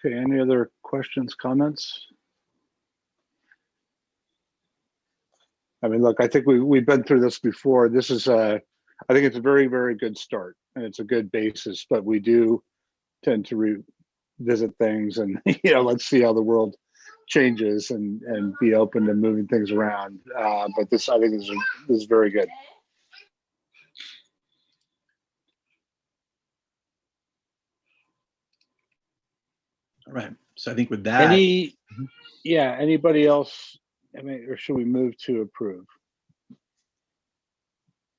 Okay, any other questions, comments? I mean, look, I think we've been through this before. This is I think it's a very, very good start and it's a good basis, but we do tend to revisit things and, you know, let's see how the world changes and be open to moving things around. But this, I think this is very good. All right. So I think with that, Yeah, anybody else? I mean, or should we move to approve?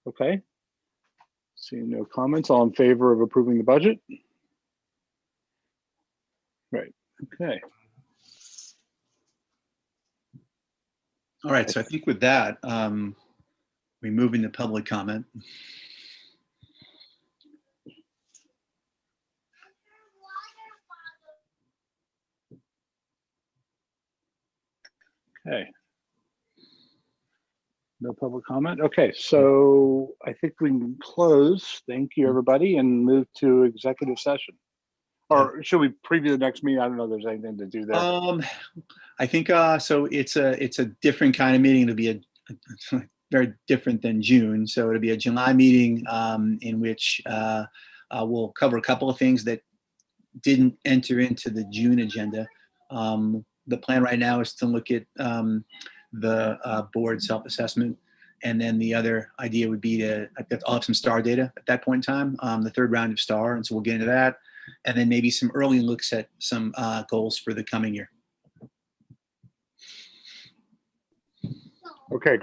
Okay. Seeing no comments, all in favor of approving the budget? Right, okay. all right. So I think with that, we move into public comment. Okay. No public comment? Okay, so I think we can close. Thank you, everybody, and move to executive session. Or should we preview the next meeting? I don't know if there's anything to do there. I think so. It's a different kind of meeting. It'll be a very different than June. So it'll be a July meeting in which we'll cover a couple of things that didn't enter into the June agenda. The plan right now is to look at the board self-assessment. And then the other idea would be I'll have some STAR data at that point in time, the 3rd round of STAR. And so we'll get into that. And then maybe some early looks at some goals for the coming year. Okay,